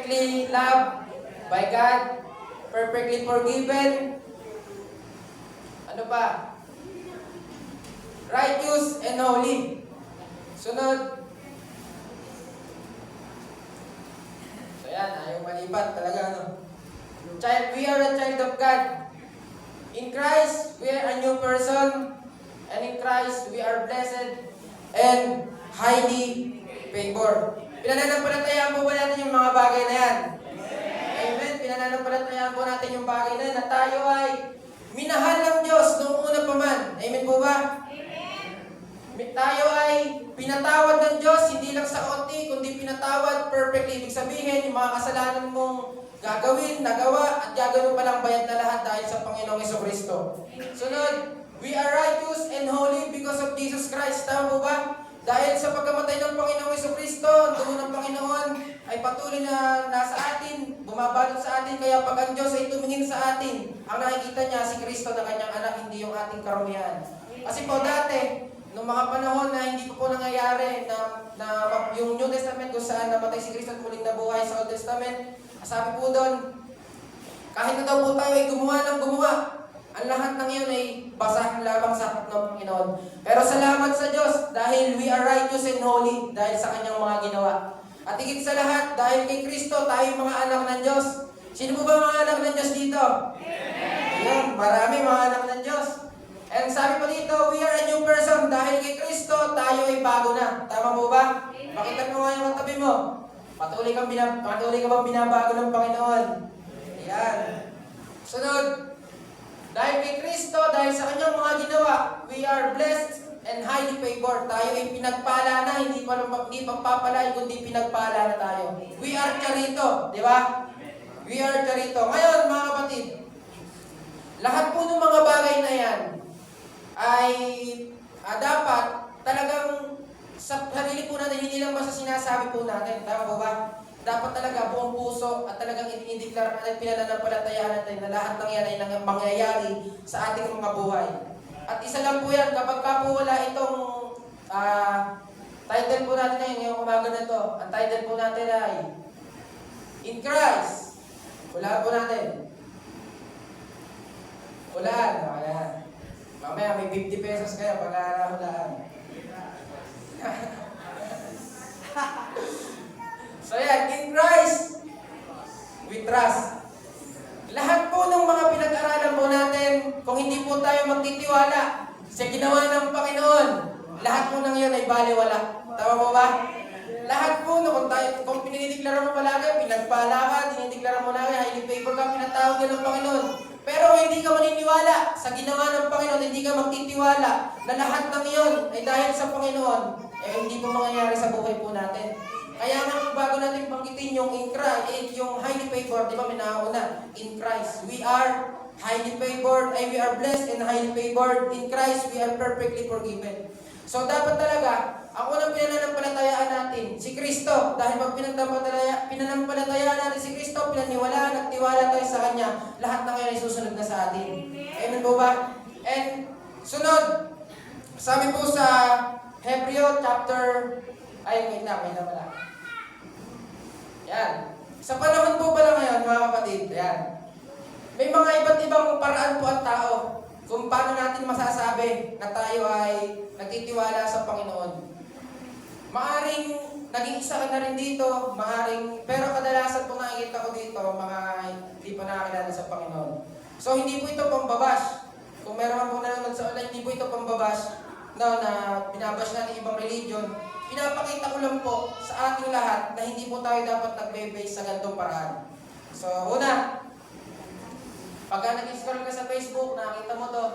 perfectly loved by God, perfectly forgiven. Ano pa? Righteous and holy. Sunod. So yan, ayaw malipat talaga, ano? We are a child of God. In Christ, we are a new person. And in Christ, we are blessed and highly favored. Pinananampalatayaan po ba natin yung mga bagay na yan? Amen. Pinananampalatayaan po natin yung bagay na yan na tayo ay minahal ng Diyos noong una pa man. Amen po ba? Tayo ay pinatawad ng Diyos, hindi lang sa konti, kundi pinatawad perfectly. Ibig sabihin, yung mga kasalanan mong gagawin, nagawa, at gagawin pa lang bayad na lahat dahil sa Panginoong Jesucristo. Sunod, we are righteous and holy because of Jesus Christ. Tama po ba? Dahil sa pagkamatay ng Panginoong Jesucristo, ang dugo ng Panginoon ay patuloy na nasa atin, bumabalot sa atin, kaya pag ang Diyos ay tumingin sa atin, ang nakikita niya si Kristo na kanyang anak, hindi yung ating karumihan. Kasi po dati, noong mga panahon na hindi po nangyayari na yung New Testament kung saan namatay si Kristo at muling nabuhay sa Old Testament, sabi po doon, kahit na daw po tayo ay gumawa ng gumawa, ang lahat ng iyon ay basahan lamang sa harap ng Panginoon. Pero salamat sa Diyos dahil we are righteous and holy dahil sa kanyang mga ginawa. At higit sa lahat, dahil kay Kristo, tayo mga anak ng Diyos. Sino po ba mga anak ng Diyos dito? Ayan, marami mga anak ng Diyos. And sabi pa dito, we are a new person. Dahil kay Kristo, tayo ay bago na. Tama po ba? Pakita mo nga yung tabi mo. Patuloy ka bang binabago ng Panginoon? Ayan. Sunod. Dahil kay Kristo, dahil sa kanyang mga ginawa, we are blessed and highly favored. Tayo ay pinagpala na, hindi pagpapala, kundi pinagpala na tayo. We are charito, di ba? We are charito. Ngayon, mga kapatid, lahat po ng mga bagay na yan ay dapat talagang sa sarili po natin, hindi lang basta sinasabi po natin. Tama po ba? Dapat talaga buong puso at talagang indiklar natin, pinananampalatayaan natin na lahat ng yan ay mangyayari sa ating mga buhay. At isa lang po yan, kapag ka po wala itong title po natin ngayon, ngayong umaga na to, ang title po natin ay In Christ. Hulaan po natin. Hulaan. Ayan. Mamaya may 50 pesos kayo pag hulaan. So yan, in Christ, we trust. Lahat po ng mga pinag-aralan po natin, kung hindi po tayo magtitiwala sa ginawa ng Panginoon, lahat po ng yun ay baliwala. Tama po ba? Lahat po, kung pinideklara mo palagi, pinagpala ka, dinideklara mo lagi, highly favored ka, pinatawag ka ng Panginoon. Pero hindi ka maniniwala sa ginawa ng Panginoon, hindi ka magtitiwala na lahat ng iyon ay dahil sa Panginoon, hindi po mangyayari sa buhay po natin. Kaya nga bago natin banggitin yung in Christ, yung highly favored, di ba may nakauna? In Christ, we are highly favored, we are blessed and highly favored. In Christ, we are perfectly forgiven. So dapat talaga, ang unang pinanampalatayaan natin, si Kristo. Dahil pag pinanampalatayaan natin si Kristo, pinaniwalaan, nagtiwala tayo sa Kanya, lahat ng yan ay susunod na sa atin. Amen po ba? And sunod, sabi po sa Hebreo chapter, wait lang pala. Yan. Sa panahon po pala ngayon, mga kapatid, yan. May mga iba't ibang paraan po ang tao kung paano natin masasabi na tayo ay nagtitiwala sa Panginoon. Maaring naging isa ka na rin dito, pero kadalasan po nakikita ko dito, mga hindi pa nakakilala sa Panginoon. So hindi po ito pambabash. Kung meron po nanonood sa online, hindi po ito pambabash na binabash natin ibang religion. Pinapakita ko lang po sa ating lahat na hindi po tayo dapat nagbe-base sa ganitong paraan. So, una, pagka nag-scroll ka sa Facebook, nakita mo to.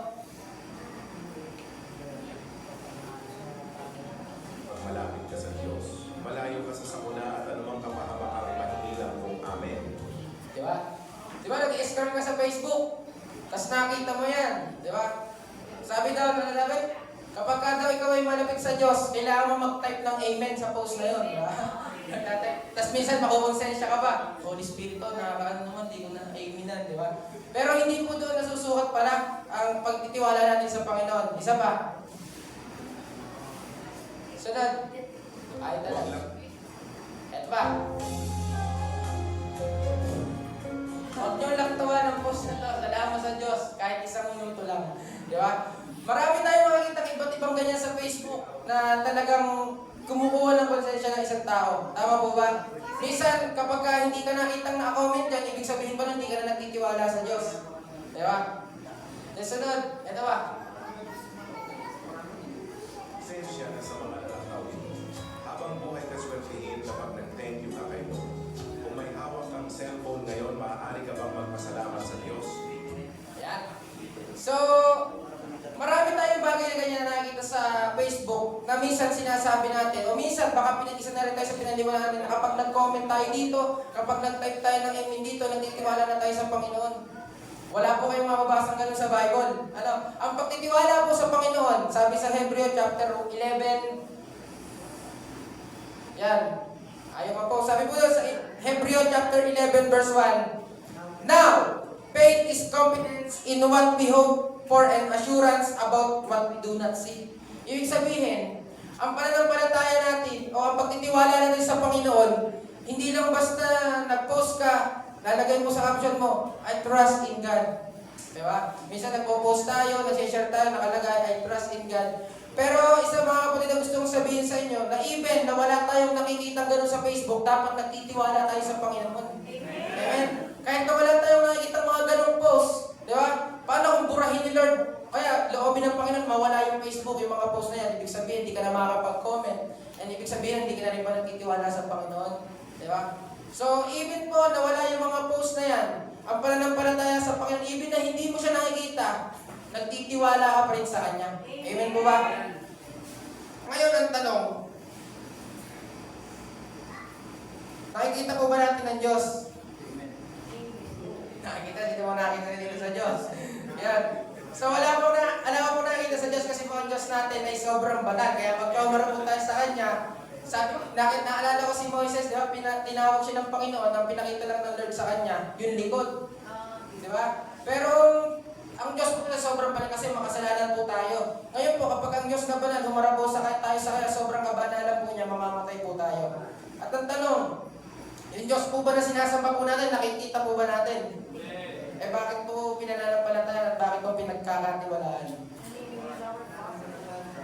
Pag malapit ka sa Diyos, malayo ka sa sakuna at anumang kapahamaang panilang kung Amen. Di ba? Di ba nag-scroll ka sa Facebook, tapos nakita mo yan. Di ba? Sabi daw, nalalapit, kapag ka daw ikaw ay malapit sa Diyos, kailangan mo mag-type ng Amen sa post na yun. Diba? Tapos minsan makukonsensya ka ba? Holy Spirit to, nakakaano naman, di ko na Amen, di ba? Pero hindi po doon nasusukat pala ang pagtitiwala natin sa Panginoon. Isa pa. Sunod. Ay talaga. Eto pa. Huwag niyo lang tawa ng post na to. Salamat sa Diyos. Kahit isang minuto lang. Di ba? Marami tayong makikita iba't ibang ganyan sa Facebook na talagang kumukuha ng konsensya ng isang tao. Tama po ba? Minsan, kapag hindi ka nakitang na-comment dyan, ibig sabihin pa nun, hindi ka na nagtitiwala sa Diyos. Di ba? Yung sunod, ito ba? Pasensya na sa mga nakakawin. Habang buhay ka swertihin kapag nag-thank you ka kay Lord. Kung may hawak kang cellphone ngayon, maaari ka bang magpasalamat sa Diyos? Ayan. So, marami tayong bagay na ganyan na nakikita sa Facebook na minsan sinasabi natin o minsan baka pinag-isa na rin tayo sa pinaliwanag natin na kapag nag-comment tayo dito, kapag nag-type tayo ng amen dito, nagtitiwala na tayo sa Panginoon. Wala po kayong mababasang ganun sa Bible. Ano? Ang pagtitiwala po sa Panginoon, sabi sa Hebreo chapter 11, yan. Ayaw pa po. Sabi po sa Hebreo chapter 11 verse 1, now, faith is confidence in what we hope for and assurance about what we do not see. Ibig sabihin, ang pananampalataya natin o ang pagtitiwala natin sa Panginoon, hindi lang basta nag-post ka, lalagay mo sa caption mo, I trust in God. Diba? Minsan nagpo-post tayo, nag-share tayo, nakalagay, I trust in God. Pero isa mga kapatid na gusto kong sabihin sa inyo, na even na wala tayong nakikita gano'n sa Facebook, dapat nagtitiwala tayo sa Panginoon. Amen? Kahit na wala tayong nakikita mga gano'ng post, di ba? Paano kung burahin ni Lord? Kaya, loobin ng Panginoon, mawala yung Facebook, yung mga post na yan. Ibig sabihin, hindi ka na makakapag-comment. And ibig sabihin, hindi ka na rin pa nagtitiwala sa Panginoon. Di ba? So, even po, nawala yung mga post na yan, ang pananampalataya sa Panginoon, even na hindi mo siya nakikita, nagtitiwala ka pa rin sa Kanya. Amen po ba? Ngayon, ang tanong, nakikita po ba natin ang Diyos? Nakikita, dito mo nakikita dito sa Diyos. Yan. So wala po nakikita sa Diyos kasi po ang Diyos natin ay sobrang banal. Kaya pagka po tayo sa Kanya, sabi, naalala ko si Moises, di ba? Tinawag siya ng Panginoon, ang pinakita lang ng Lord sa Kanya, yung likod. Di ba? Pero ang Diyos po na sobrang banal kasi makasalanan po tayo. Ngayon po, kapag ang Diyos na banal, humarap po tayo sa Kanya, sobrang kabanalan po niya, mamamatay po tayo. At ang tanong, yung Diyos po ba na sinasamba po natin, nakikita po ba natin? Eh bakit po pinananampalataya at bakit po pinagkakatiwalaan?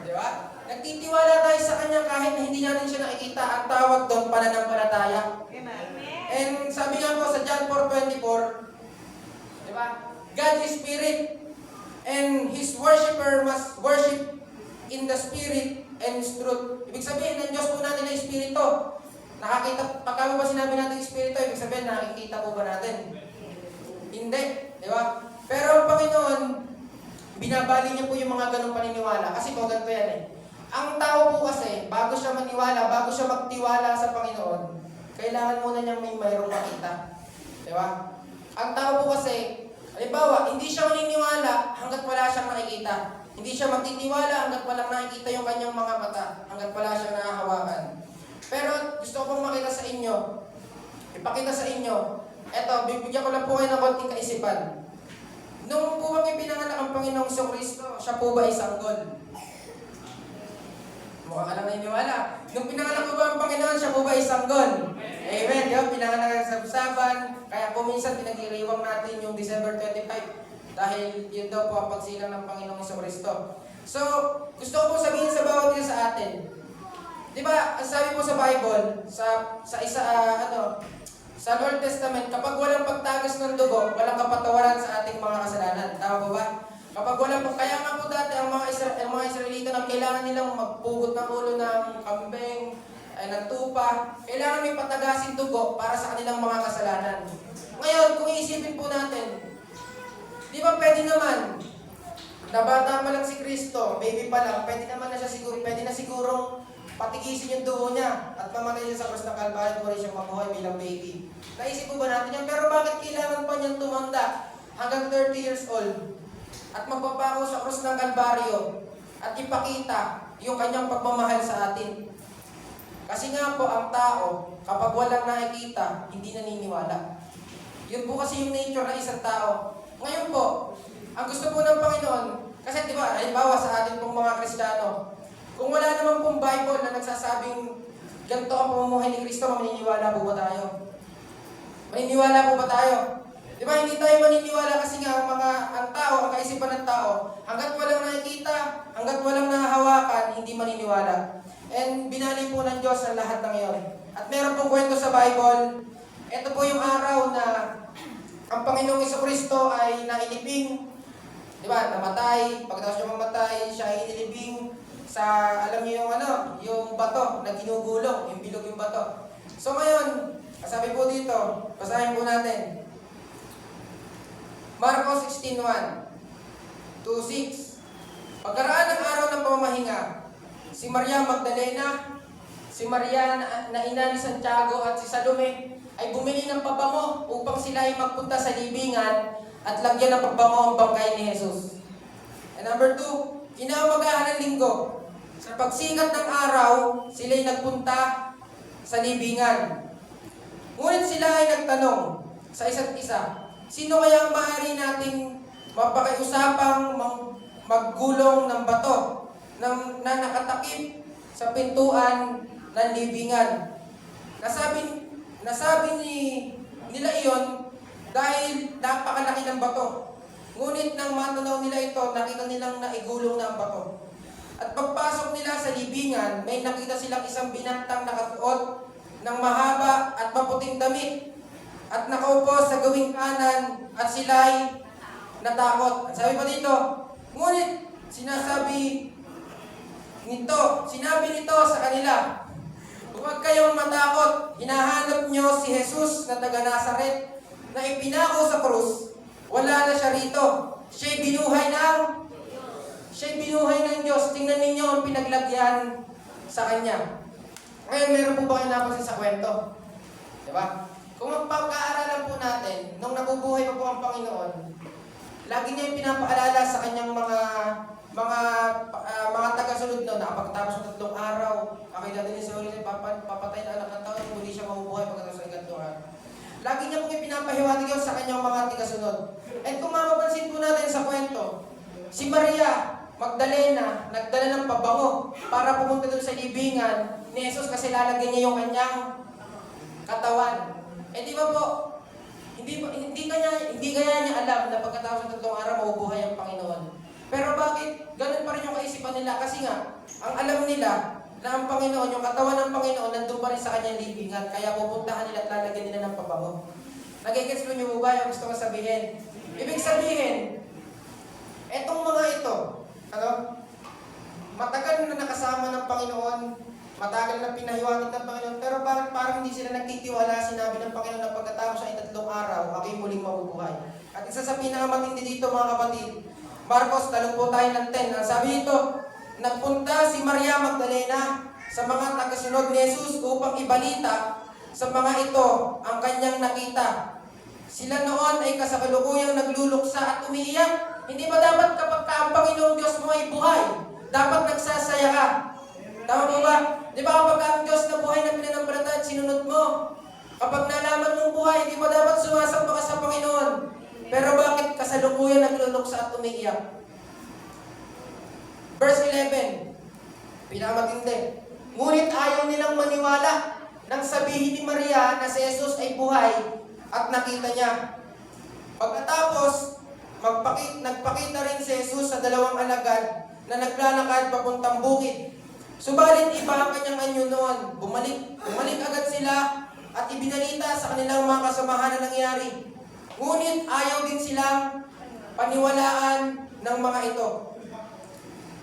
Di ba? Nagtitiwala tayo sa Kanya kahit na hindi natin siya nakikita. Ang tawag doon, pananampalataya. And sabi nga po sa John 4:24, di ba? God is spirit and His worshipper must worship in the spirit and truth. Ibig sabihin, ng Diyos po natin ay espiritu. Nakakita, pagka ba sinabi natin espiritu, ibig sabihin, nakikita po ba natin? Hindi, di ba? Pero ang Panginoon, binabali niya po yung mga ganong paniniwala. Kasi po, ganito yan eh. Ang tao po kasi, bago siya maniwala, bago siya magtiwala sa Panginoon, kailangan muna niyang mayroong makita. Di ba? Ang tao po kasi, halimbawa, hindi siya maniniwala hanggat wala siyang nakikita. Hindi siya magtitiwala hanggat walang nakikita yung kanyang mga mata, hanggat wala siyang nahahawakan. Pero gusto ko pong makita sa inyo, ipakita sa inyo, eto, bibigyan ko lang po kayo ng konting kaisipan. Nung po bang ipinanganak ang Panginoong Kristo, siya po ba ay sanggol? Mukha ka lang naniniwala. Nung pinanganak po ba ang Panginoon, siya po ba ay sanggol? Amen. Diba? Pinanganak sa Saban, kaya po minsan pinagdiriwang natin yung December 25. Dahil yun daw po ang pagsilang ng Panginoong Kristo. So, gusto ko po sabihin sa bawat isa sa atin. Di ba, ang sabi po sa Bible, sa Old Testament, kapag walang pagtagas ng dugo, walang kapatawaran sa ating mga kasalanan. Tama po ba? Kapag walang kaya nga po dati ang mga Israelita na kailangan nilang magpugot ng ulo ng kambing, ng tupa, kailangan may patagasin dugo para sa kanilang mga kasalanan. Ngayon, kung iisipin po natin, di ba pwede naman, na bata pa lang si Kristo, baby pa lang, pwede na sigurong patigisin yung dugo niya at mamatay siya sa krus ng Kalbaryo kung rin siyang mabuhay bilang baby. Naisip po ba natin yan? Pero bakit kailangan pa niyang tumanda hanggang 30 years old at magpapako sa krus ng Kalbaryo at ipakita yung kanyang pagmamahal sa atin? Kasi nga po ang tao, kapag walang nakikita, hindi naniniwala. Yun po kasi yung nature ng isang tao. Ngayon po, ang gusto po ng Panginoon, kasi di ba, halimbawa sa atin pong mga Kristiyano, kung wala naman pong Bible na nagsasabing ganito ang pamumuhay ni Kristo, maniniwala po ba tayo? Maniniwala po ba tayo? Di ba, hindi tayo maniniwala kasi nga ang tao, ang kaisipan ng tao, hanggat walang nakikita, hanggat walang nahahawakan, hindi maniniwala. And binali po ng Diyos ang lahat ng iyon. At meron pong kwento sa Bible, ito po yung araw na ang Panginoong Jesucristo ay nailibing, di ba, namatay, pagkatapos niya mamatay, siya ay inilibing sa, alam niyo yung yung bato na ginugulong, yung bilog yung bato. So ngayon, sabi po dito, basahin po natin. Marcos 16:1 to 6. Pagkaraan ng araw ng pamamahinga, si Maria Magdalena, si Maria na ina ni Santiago at si Salome ay bumili ng pabango upang sila ay magpunta sa libingan at lagyan ng pabango ang bangkay ni Jesus. And number 2, kinaumagahan ng linggo. Sa pagsikat ng araw, sila ay nagpunta sa libingan. Ngunit sila ay nagtanong sa isa't isa, sino kaya ang maaari nating mapakiusapang maggulong ng bato na nakatakip sa pintuan ng libingan? Nasabi nila iyon dahil napakalaki ng bato. Ngunit nang matanaw nila ito, nakita nilang naigulong na ang bato. At pagpasok nila sa libingan, may nakita silang isang binatang nakasuot ng mahaba at maputing damit at nakaupo sa gawing kanan at sila'y natakot. At sabi pa dito, ngunit sinabi nito sa kanila, huwag kayong matakot, hinahanap nyo si Jesus na taga Nazaret na ipinako sa krus. Wala na siya rito. Siya'y binuhay ng Diyos. Tingnan ninyo ang pinaglagyan sa Kanya. Ngayon, meron po ba kayo napansin sa kwento? Diba? Kung magpapakaaralan po natin, nung nabubuhay pa po ang Panginoon, lagi niya yung pinapaalala sa kanyang mga tagasunod na pagkatapos ng 3 araw, makita din sa uli papatay na anak ng tao, hindi siya mabubuhay pagkatapos ng 3 araw. Lagi niya pong ipinapahiwatig yun sa kanyang mga tagasunod. And kung mapapansin po natin sa kwento, si Maria Magdalena nagdala ng pabango para pumunta doon sa libingan ni Jesus kasi lalagyan niya yung kanyang katawan. Eh di ba po, hindi kaya niya alam na pagkatapos ng 3 araw mabubuhay ang Panginoon. Pero bakit ganun pa rin yung kaisipan nila? Kasi nga, ang alam nila na ang Panginoon, yung katawan ng Panginoon, nandun pa rin sa kanyang libingan. Kaya pupuntahan nila at lalagyan nila ng pabango. Nagigets mo niyo ba yung gusto ko sabihin? Ibig sabihin, etong mga ito, matagal na nakasama ng Panginoon, matagal na pinahiwatig ng Panginoon, pero bakit parang hindi sila nagtitiwala? Sinabi ng Panginoon na pagkatapos ay 3 araw, ako'y muling mabubuhay. At isa sa pinakamatindi dito mga kapatid, Marcos, talong po tayo ng 10. Ang sabi dito, nagpunta si Maria Magdalena sa mga tagasunod ni Jesus upang ibalita sa mga ito ang kanyang nakita. Sila noon ay kasakalukuyang nagluluksa at umiiyak. Hindi ba dapat kapag ang Panginoong Diyos mo ay buhay, dapat nagsasaya ka? Tama po ba? Di ba kapag ang Diyos na buhay na pinanampalataya at sinunod mo, kapag nalaman mong buhay, di ba dapat sumasamba ka sa Panginoon? Pero bakit kasalukuyan nagluluksa at umiiyak? Verse 11, pinakamatindi. Ngunit ayaw nilang maniwala nang sabihin ni Maria na si Jesus ay buhay at nakita niya. Pagkatapos, nagpakita rin si Jesus sa 2 alagad na naglalakad papuntang bukid. Subalit iba ang kanyang anyo noon. Bumalik agad sila at ibinalita sa kanilang mga kasamahan na nangyari. Ngunit ayaw din silang paniwalaan ng mga ito.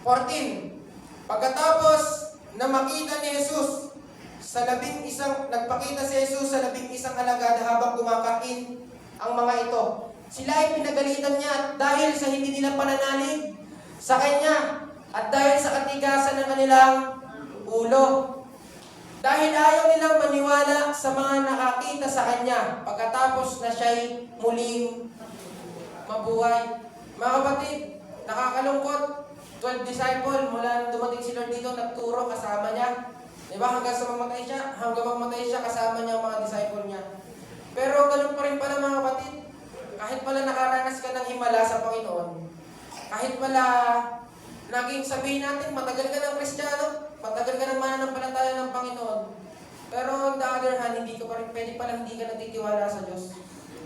14. Pagkatapos na makita ni Jesus nagpakita si Jesus sa 11 alagad habang kumakain ang mga ito. Sila ay pinagalitan niya dahil sa hindi nila pananalig sa kanya at dahil sa katigasan ng kanilang ulo. Dahil ayaw nilang maniwala sa mga nakakita sa kanya pagkatapos na siya'y muling mabuhay. Mga kapatid, nakakalungkot. 12 disciple, mula dumating si Lord dito, nagturo kasama niya. Diba? Hanggang mamatay siya, kasama niya ang mga disciple niya. Pero ganun pa rin pala mga kapatid. Kahit pala nakaranas ka ng himala sa Panginoon, kahit pala naging sabihin natin, matagal ka ng Kristiyano, matagal ka ng mananampalataya ng Panginoon, Pero on the other hand, hindi ka pa rin, pwede pa lang hindi ka nagtitiwala sa Diyos.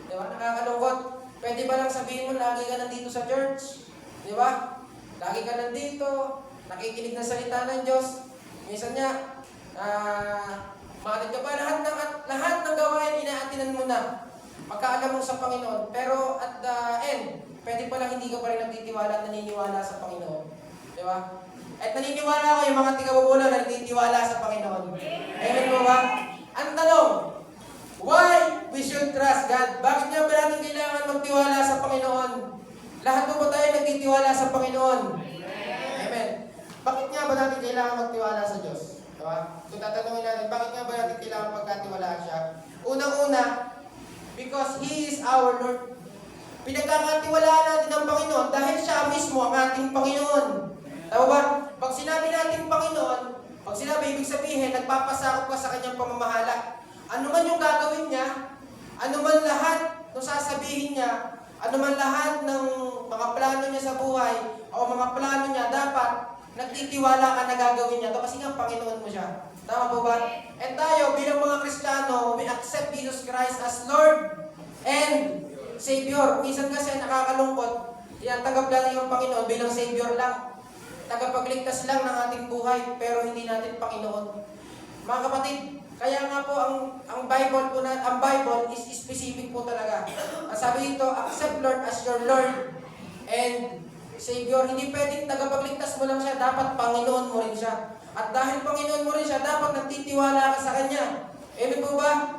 Di ba? Nakakalungkot. Pwede ba lang sabihin mo, lagi ka nandito sa church? Di ba? Lagi ka nandito, nakikinig ng salita ng Diyos. Minsan niya, makinig ka pa, lahat ng gawain, inaatinan mo na. Magkaalam mo sa Panginoon. Pero at the end, pwede pa lang hindi ka pa rin nagtitiwala at naniniwala sa Panginoon. Di ba? At naniniwala ko yung mga tigabubulo na nagtitiwala sa Panginoon. Amen mo ba? Ang tanong, why we should trust God? Bakit nga ba natin kailangan magtiwala sa Panginoon? Lahat mo ba tayo nagtitiwala sa Panginoon? Amen. Bakit nga ba natin kailangan magtiwala sa Diyos? Diba? Kung tatanungin natin, bakit nga ba natin kailangan pagkatiwalaan siya? Unang-una, because He is our Lord. Pinagkakatiwalaan natin ang Panginoon dahil siya mismo ang ating Panginoon. Tama ba? Pag sinabi natin Panginoon, pag sinabi, ibig sabihin, nagpapasakop ka sa kanyang pamamahala. Ano man yung gagawin niya, ano man lahat ng sasabihin niya, ano man lahat ng mga plano niya sa buhay, o mga plano niya, dapat nagtitiwala ka na gagawin niya to kasi nga Panginoon mo siya. Tama po ba? And tayo, bilang mga Kristiyano, we accept Jesus Christ as Lord and Savior. Minsan kasi nakakalungkot, tinatagap lang yung Panginoon bilang Savior lang. Tagapagligtas lang ng ating buhay, pero hindi natin Panginoon. Mga kapatid, kaya nga po ang Bible po ang Bible is specific po talaga. Ang sabi dito, accept Lord as your Lord and Savior. Hindi pwedeng tagapagligtas mo lang siya, dapat Panginoon mo rin siya. At dahil Panginoon mo rin siya, dapat nagtitiwala ka sa Kanya. Amen po ba?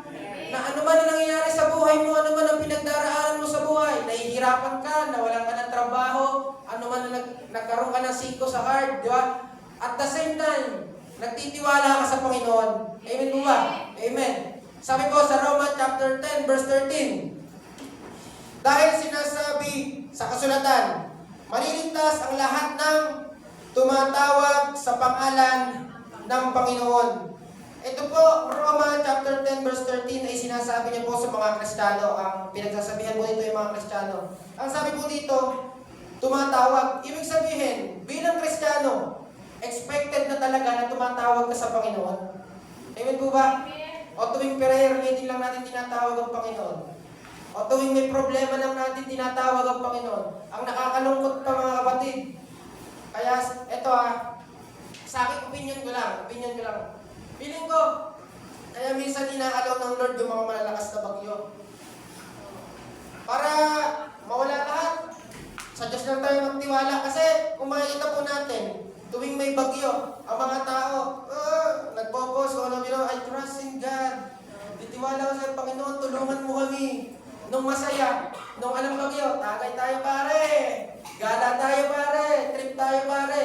Na ano man ang nangyayari sa buhay mo, ano man ang pinagdaraanan mo sa buhay, nahihirapan ka, nawalan ka ng trabaho, ano man ang nagkaroon ka ng siko sa heart, di ba? At the same time, nagtitiwala ka sa Panginoon. Amen po ba? Amen. Sabi po sa Romans chapter 10, verse 13, dahil sinasabi sa kasulatan, maliligtas ang lahat ng tumatawag sa pangalan ng Panginoon. Ito po, Romans chapter 10, verse 13 ay sinasabi niya po sa mga Kristiyano. Ang pinagsasabihan po dito yung mga Kristiyano. Ang sabi po dito, tumatawag. Ibig sabihin, bilang Kristiyano, expected na talaga na tumatawag ka sa Panginoon. Amen po ba? O tuwing prayer meeting lang natin tinatawag ang Panginoon. O tuwing may problema lang natin tinatawag ang Panginoon. Ang nakakalungkot pa mga kapatid. Kaya, eto sa akin, opinion ko lang. Feeling ko, kaya minsan inaalaw ng Lord yung mga malalakas na bagyo. Para mawala lahat. Sa Diyos lang tayo magtiwala. Kasi kung makikita po natin, tuwing may bagyo, ang mga tao, nagpo-post, I trust in God. Titiwala ko sa Panginoon, tulungan mo kami. Nung masaya, nung anong bagyo, tagay tayo pare. Gala tayo pare. Trip tayo pare.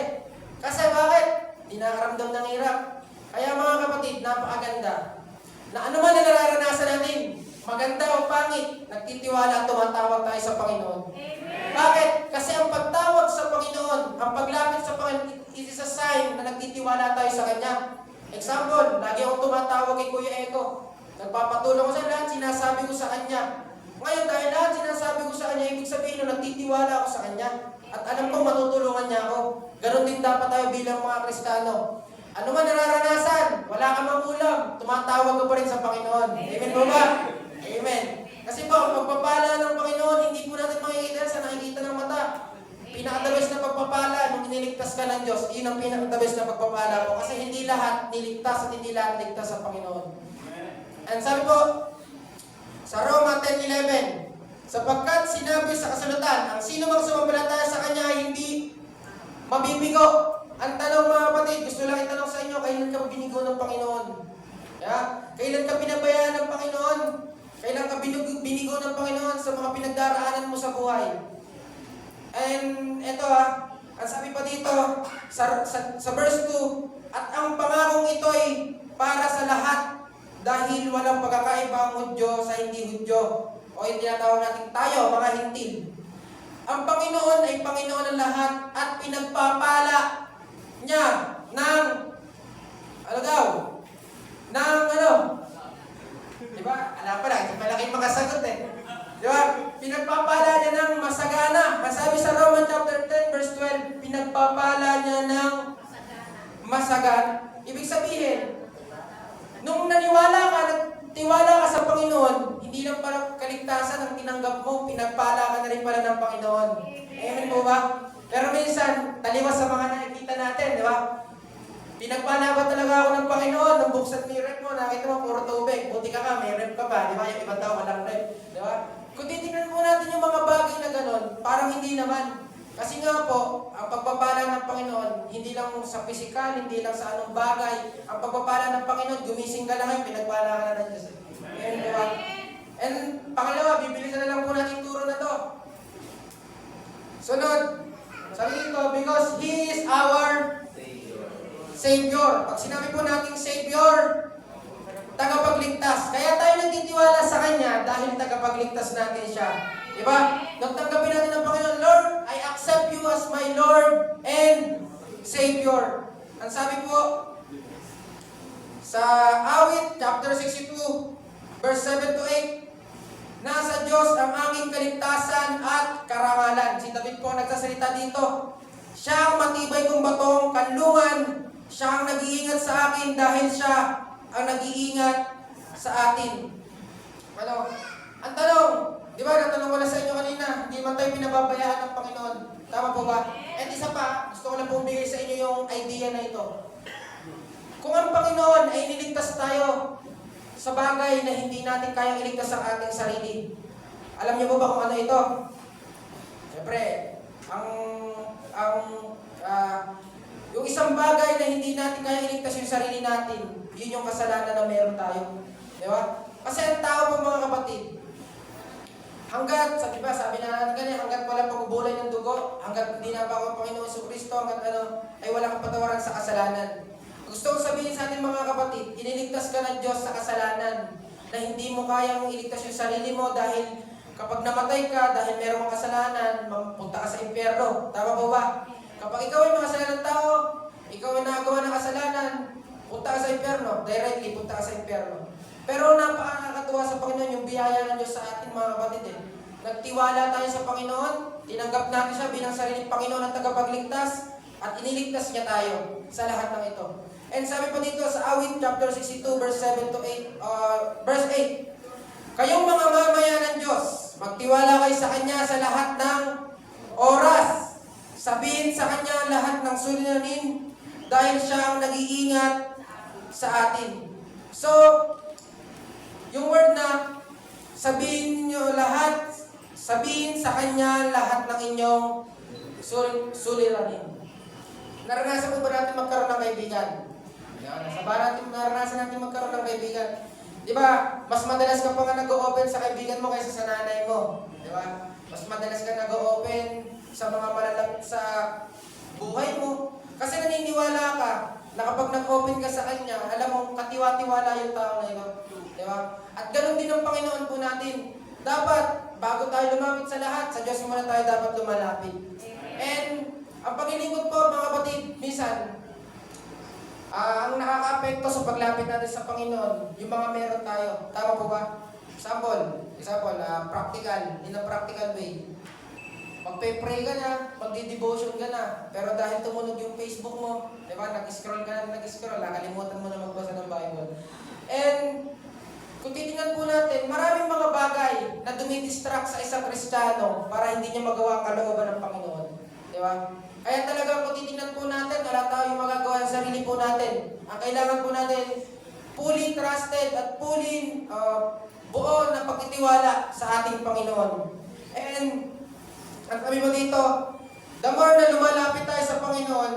Kasi bakit? Di nakaramdam ng hirap. Kaya mga kapatid, napakaganda. Na ano man na nararanasan natin, maganda o pangit, nagtitiwala at tumatawag tayo sa Panginoon. Amen. Bakit? Kasi ang pagtawag sa Panginoon, ang paglapit sa Panginoon, it is a sign na nagtitiwala tayo sa Kanya. Example, lagi akong tumatawag kay Kuya Eko. Nagpapatulong ko sa lahat, sinasabi ko sa Kanya. Ngayon, dahil lahat sinasabi ko sa Kanya, ibig sabihin na nagtitiwala ako sa Kanya. At alam kong matutulungan niya ako. Ganon din dapat tayo bilang mga Kristiyano. Ano man nararanasan, wala kang magulang, tumatawag ka pa rin sa Panginoon. Amen po ba? Amen. Kasi po, ang pagpapala ng Panginoon, hindi po natin makikita sa nakikita ng mata. Pinaka-the-best na pagpapala nung iniligtas ka ng Diyos, yun ang pinaka-the-best na pagpapala po. Kasi hindi lahat niligtas at hindi lahat ligtas sa Panginoon. And sabi po, sa Roma 10:11, sapagkat sinabi sa kasulatan, ang sino mang sumampalataya sa Kanya ay hindi mabibigo. Ang tanong mga kapatid, gusto lang itanong sa inyo, kailan ka binigo ng Panginoon? Kailan ka pinabayaan ng Panginoon? Kailan ka binigo ng Panginoon sa mga pinagdaraanan mo sa buhay? And eto ang sabi pa dito, sa verse 2, at ang pangakong ito ay para sa lahat, dahil walang pagkakaiba ang Hudyo sa hindi Hudyo, o yung tinatawag natin tayo, mga hintil. Ang Panginoon ay Panginoon ng lahat at pinagpapala niya ng diba? Alam pa lang, malaking makasagot diba? Pinagpapala niya ng masagana. Masabi sa Romans chapter 10 verse 12, pinagpapala niya ng masagana. Ibig sabihin, Nung nagtiwala ka sa Panginoon, hindi lang pala kaligtasan ang tinanggap mo, pinagpala ka na rin pala ng Panginoon. Amen po ba? Pero minsan, taliwas sa mga nakikita natin, di ba? Pinagpala ba talaga ako ng Panginoon? Nung buksan mo yung rep mo, nakita mo, puro tubig. Buti ka may rep ka pa, di ba? Yung ibang tao walang rep, di ba? Kung titignan po natin yung mga bagay na gano'n, parang hindi naman. Kasi nga po, ang pagpapala ng Panginoon, hindi lang sa pisikal, hindi lang sa anong bagay. Ang pagpapala ng Panginoon, gumising ka lang ngayon, pinagpala ka na ng Diyos. Ayan po ba? And pangalawa, bibilisan na lang po natin turo na to. Sunod, sabi dito, because He is our Savior. Pag sinabi po nating Savior, tagapagligtas. Kaya tayo nagtitiwala sa Kanya dahil tagapagligtas natin siya. Diba? Nung tanggapin natin ng Panginoon, Lord, I accept you as my Lord and Savior. Ang sabi po sa Awit, chapter 62, verse 7 to 8, nasa Diyos ang aking kaligtasan at karangalan. Si David po ang nagsasalita dito. Siya ang matibay kong batong kanlungan. Siya ang nag-iingat sa akin dahil siya ang nag-iingat sa atin. Ano? Ang tanong, di ba, natanong ko na sa inyo kanina, hindi man tayo pinababayaan ng Panginoon. Tama po ba? At isa pa, gusto ko lang pong bigay sa inyo yung idea na ito. Kung ang Panginoon ay iniligtas tayo sa bagay na hindi natin kayang iligtas ang ating sarili, alam niyo po ba kung ano ito? Siyempre, yung isang bagay na hindi natin kayang iligtas yung sarili natin, yun yung kasalanan na meron tayo. Di ba? Kasi ang tao po mga kapatid, hanggat, diba, sabi na natin kanina, hanggat walang pagubulay ng dugo, hanggat hindi na pa ako Panginoon Jesucristo, hanggat ay walang kapatawaran sa kasalanan. Gusto kong sabihin sa ating mga kapatid, iniligtas ka ng Diyos sa kasalanan na hindi mo kayang iligtas yung sarili mo dahil kapag namatay ka, dahil meron kang kasalanan, mapunta ka sa impyerno. Tama po ba? Kapag ikaw ay makasalanan tao, ikaw ay nagawa ng kasalanan, punta ka sa impyerno, directly punta ka sa impyerno. Pero napakakatuwa sa Panginoon yung biyaya ng Diyos sa ating mga kapatid. Nagtiwala tayo sa Panginoon, tinanggap natin siya bilang sariling Panginoon at tagapagligtas, at iniligtas niya tayo sa lahat ng ito. And sabi po dito sa Awit chapter 62 verse 7 to 8, verse 8, kayong mga mamaya ng Diyos, magtiwala kayo sa Kanya sa lahat ng oras. Sabihin sa Kanya lahat ng suliranin dahil siya ang nag-iingat sa atin. So, yung word na sabihin nyo lahat, sabihin sa Kanya lahat ng inyong suliranin. Naranasan po ba natin magkaroon ng kaibigan? Naranasan natin magkaroon ng kaibigan. Di ba? Mas madalas ka pa nga nag-o-open sa kaibigan mo kaysa sa nanay mo. Di ba? Mas madalas ka nag-o-open sa mga malalapit sa buhay mo. Kasi naniniwala ka na kapag nag-open ka sa Kanya, alam mo, katiwa-tiwala yung tao na ito. Di ba? At ganun din ang Panginoon po natin. Dapat, bago tayo lumapit sa lahat, sa Diyos muna tayo dapat lumalapit. And, ang paglilingkod po, mga kapatid, minsan, ang nakaka-apekto sa paglapit natin sa Panginoon, yung mga meron tayo. Tama po ba? Example, practical, in a practical way. Magpe-pray ka na, magdi-devotion ka na, pero dahil tumunog yung Facebook mo, di ba, nag-scroll ka na, nakalimutan mo na magbasa ng Bible. And, kung titingnan po natin, maraming mga bagay na dumidistract sa isang Kristiyano para hindi niya magawa ang kalooban ng Panginoon. Di ba? Kaya talaga kung titingnan po natin, wala tayong magagawa sa sarili po natin. Ang kailangan po natin, fully trusted at fully buo na pagtitiwala sa ating Panginoon. And, at sabi mo dito, the more na lumalapit tayo sa Panginoon,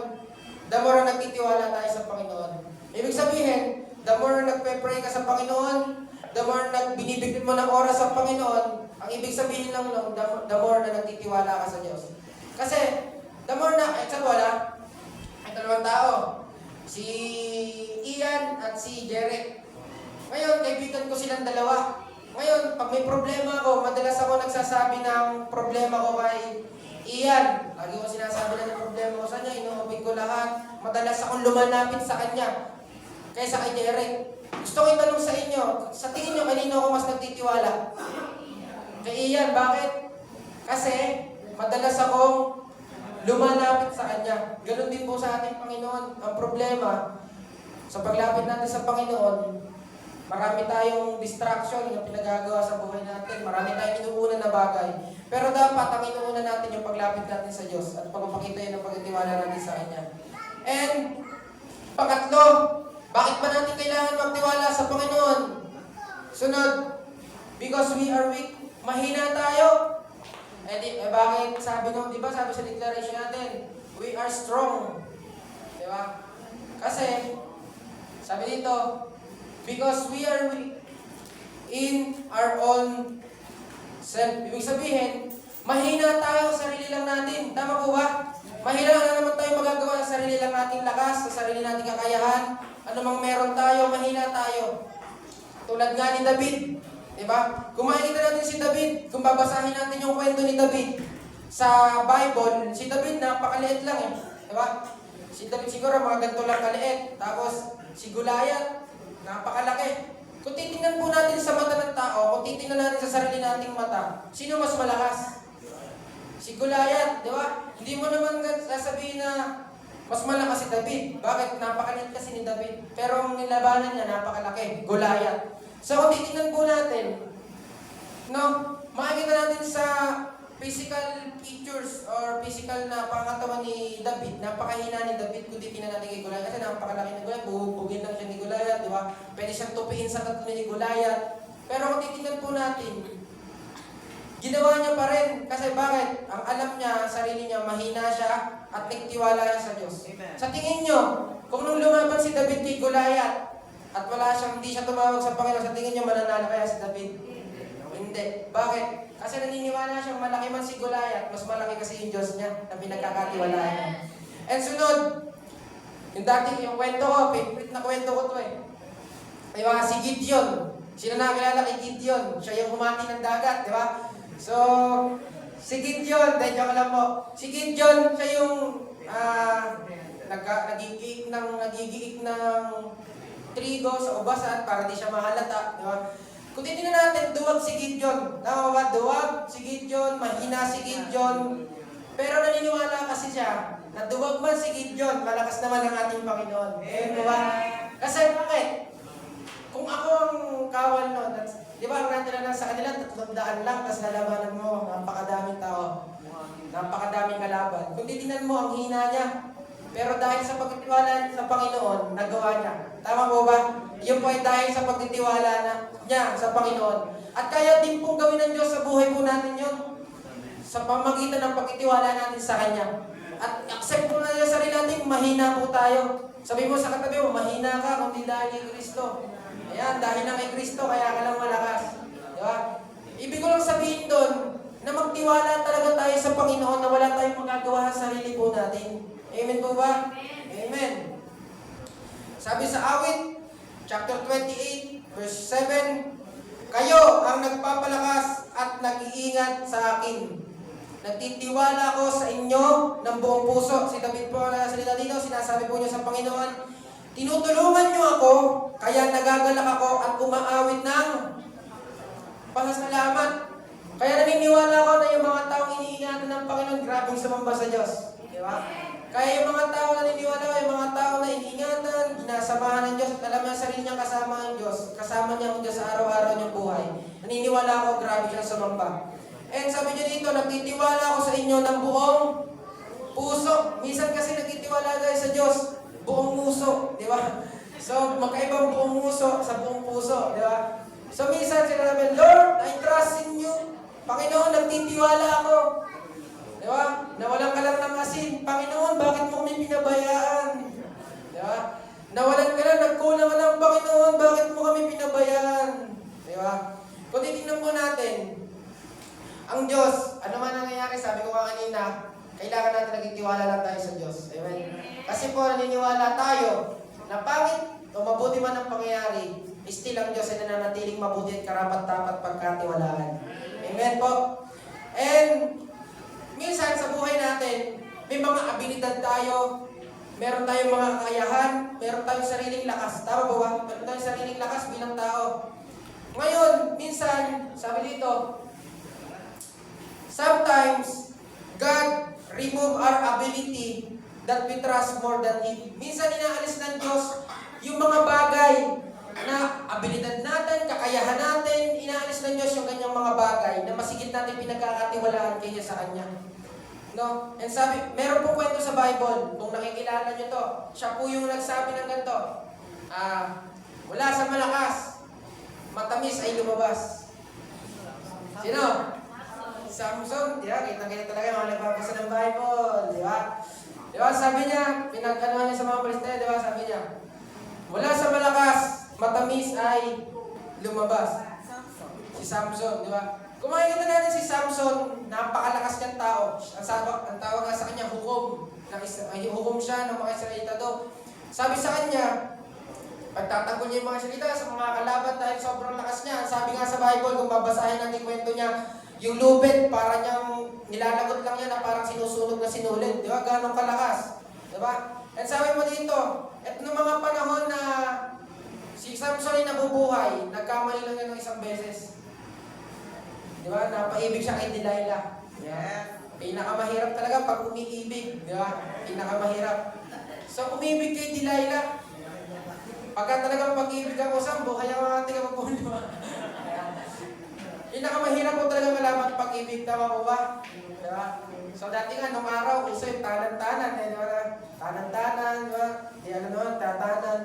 the more na nagtitiwala tayo sa Panginoon. Ibig sabihin, the more na nagpe-pray ka sa Panginoon, the more na binibigyan mo ng oras sa Panginoon, ang ibig sabihin lang nun, the more na nagtitiwala ka sa Diyos. Kasi, the more na, ay dalawang tao, si Ian at si Jeric. Ngayon, kaibigan ko silang dalawa. Ngayon, pag may problema ako, madalas ako nagsasabi ng problema ko kay Ian. Lagi ko sinasabi na ng problema ko sa kanya, inuubig ko lahat. Madalas akong lumalapit sa kanya kaysa kay Jeric. Gusto ko itanong sa inyo, sa tingin nyo, kanino ako mas nagtitiwala? Kay Ian, bakit? Kasi, madalas akong lumalapit sa Kanya. Ganon din po sa ating Panginoon. Ang problema, sa paglapit natin sa Panginoon, Marami tayong distraction na pinagagawa sa buhay natin. Marami tayong inuuna na bagay. Pero dapat ang inuuna natin yung paglapit natin sa Diyos at pagpapakita yun ng pagtitiwala natin sa Kanya. And, pangatlo, bakit ba natin kailangan magtiwala sa Panginoon? Sunod, because we are weak. Mahina tayo. Bakit sabi nung, di ba, sabi sa declaration natin, we are strong. Di ba? Kasi, sabi dito, because we are weak in our own self. Ibig sabihin, mahina tayo sa sarili lang natin. Tama po ba? Mahina na naman tayo magagawa sa sarili lang nating lakas, sa sarili nating kakayahan. Ano mang meron tayo, mahina tayo. Tulad nga ni David. Diba? Kung makikita natin si David, kung babasahin natin yung kwento ni David sa Bible, si David napakaliit lang eh. Diba? Si David siguro mga ganito lang kaliit. Tapos si Goliath, napakalaki. Kung titingnan po natin sa mata ng tao, kung titingnan natin sa sarili nating mata, sino mas malakas? Si Goliath, di ba? Hindi mo naman sasabihin na mas malakas si David. Bakit? Napakaliit kasi ni David. Pero ang nilabanan niya, napakalaki. Goliath. So kung titingnan po natin, no, makikita natin sa physical features or physical na pangatawan ni David, napakahina ni David kung titingnan natin kay Goliath. Kasi napakalaki ni Goliath, buhubugin lang siya ni Goliath, di ba? Pwede siyang tupiin sa tatlo ni Goliath. Pero kung titingnan po natin, ginawa niya pa rin. Kasi bakit? Ang alam niya, sarili niya, mahina siya at nagtiwala siya sa Diyos. Amen. Sa tingin niyo, kung nung lumaban si David kay Goliath, at hindi siya tumawag sa Panginoon, sa tingin niyo mananalo kaya si David? Hindi. Bakit? Kasi naniniwala siyang malaki man si Goliath, mas malaki kasi yung Diyos niya na pinagkakatiwalaan niya. And sunod, yung kwento ko, favorite na kwento ko to eh. Diba, si Gideon. Sino nakakilala kay Gideon? Siya yung humati ng dagat, di ba? So, si Gideon, dahil joke lang po. Si Gideon, siya yung nagigiik ng trigo sa ubasan para di siya mahalata, di ba? Kung titignan natin, duwag si Gideon. Tama ba? Duwag si Gideon, mahina si Gideon. Pero naniniwala kasi siya na duwag man si Gideon, malakas naman ang ating Panginoon. Eh, di ba? Kasi bakit? Kung ako ang kawal nun, di ba ang natira lang sa kanila, 300 lang, tapos lalabanan mo, napakadaming tao. Napakadaming kalaban. Kung titignan mo, ang hina niya. Pero dahil sa pagtitiwala sa Panginoon, nagawa niya. Tama po ba? Yun po ay dahil sa pagtitiwala niya sa Panginoon. At kaya din pong gawin ng Diyos sa buhay po natin yun. Sa pamagitan ng pagtitiwala natin sa Kanya. At accept po na sa sarili natin, mahina po tayo. Sabi mo sa katabi mo, mahina ka kundi dahil kay Kristo. Ayan, dahil na kay Kristo, kaya ka lang malakas. Di ba? Ibig ko lang sabihin doon, na magtiwala talaga tayo sa Panginoon na wala tayong magagawa sa sarili po natin. Amen po ba? Amen. Sabi sa awit, chapter 28, verse 7, kayo ang nagpapalakas at nag-iingat sa akin. Nagtitiwala ko sa inyo ng buong puso. Si David po na salita dito, sinasabi po niyo sa Panginoon, tinutulungan niyo ako, kaya nagagalak ako at umaawit ng pasasalamat. Kaya naniniwala ko na yung mga taong iniingatan ng Panginoon, grabing sumamba sa Diyos. Di ba? Kaya yung mga tao na naniniwala ko, yung mga tao na iniingatan, ginasamahan ng Diyos, at alam niya sarili niya kasama ang Diyos, kasama niya ang Diyos sa araw-araw niyang buhay. Naniniwala ako, grabe siya sumamba. And sabi niya dito, nagtitiwala ako sa inyo ng buong puso. Minsan kasi nagtitiwala tayo sa Diyos, buong puso, di ba? So, magkaibang buong puso sa buong puso, di ba? So, minsan sila namin, Lord, I trust in you. Panginoon, nagtitiwala ako. Di ba? Nawalan ka lang ng asin. Panginoon, bakit mo kami pinabayaan? Di ba? Nawalan ka lang, nagkulang ka lang, Panginoon, bakit mo kami pinabayaan? Di ba? Kung titignan po natin, ang Diyos, ano man nangyayari, sabi ko kanina, kailangan natin nagtitiwala lang tayo sa Diyos. Amen? Kasi po, naniniwala tayo na pangit o mabuti man ang pangyayari, still ang Diyos ay nananatiling mabuti at karapat-dapat pagkatiwalaan. Amen po? And, minsan sa buhay natin, may mga abilidad tayo, meron tayong mga kakayahan, meron tayong sariling lakas. Tama ba ba? Meron tayong sariling lakas bilang tao. Ngayon, minsan, sabi dito, sometimes, God remove our ability that we trust more than Him. Minsan inaalis ng Diyos yung mga bagay na abilidad natin, kakayahan natin, inaalis ng Diyos yung kanyang mga bagay na masigit natin pinagkakatiwalaan kaysa sa Kanya. No? And sabi, meron po kwento sa Bible, kung nakikilala nyo to, siya po yung nagsabi ng ganito, mula sa malakas, matamis ay lumabas. Sino? Samson, di ba? Kita-kita talaga yung mga nagbabasa ng Bible, di ba? Di ba? Sabi niya, pinag-anuhan niya sa mga Palestina, di ba? Sabi niya, mula sa malakas, matamis ay lumabas. Si Samson, di ba? Kung makikita natin si Samson, napakalakas niyang tao. Ang tawag nga sa kanya, hukom. Hukom siya ng mga Israelita do. Sabi sa kanya, pagtatanggol niya yung mga Israelita sa mga kalaban dahil sobrang lakas niya. Sabi nga sa Bible, kung babasahin natin kwento niya, yung lubid, para niyang nilalagot lang niya na parang sinusunog na sinulid. Di ba? Ganong kalakas. Di ba? At sabi mo dito, at noong mga panahon na si Samson ay nabubuhay, nagkamali lang yan ng isang beses. Di ba? Napaibig siya kay Delilah. Yeah. Pinakamahirap talaga pag umiibig. Di ba? Pinakamahirap. So, umibig kay Delilah. Pagka talagang pag-ibig ako sa buhay ang mga tiga po, di ba? Pinakamahirap po talaga malaman pag-ibig. Tama po ba? Di ba? So, dati nga, nung araw, uso yung tanan-tanan. Di ba? Tanan-tanan, di ba? Di ano naman, tatanan.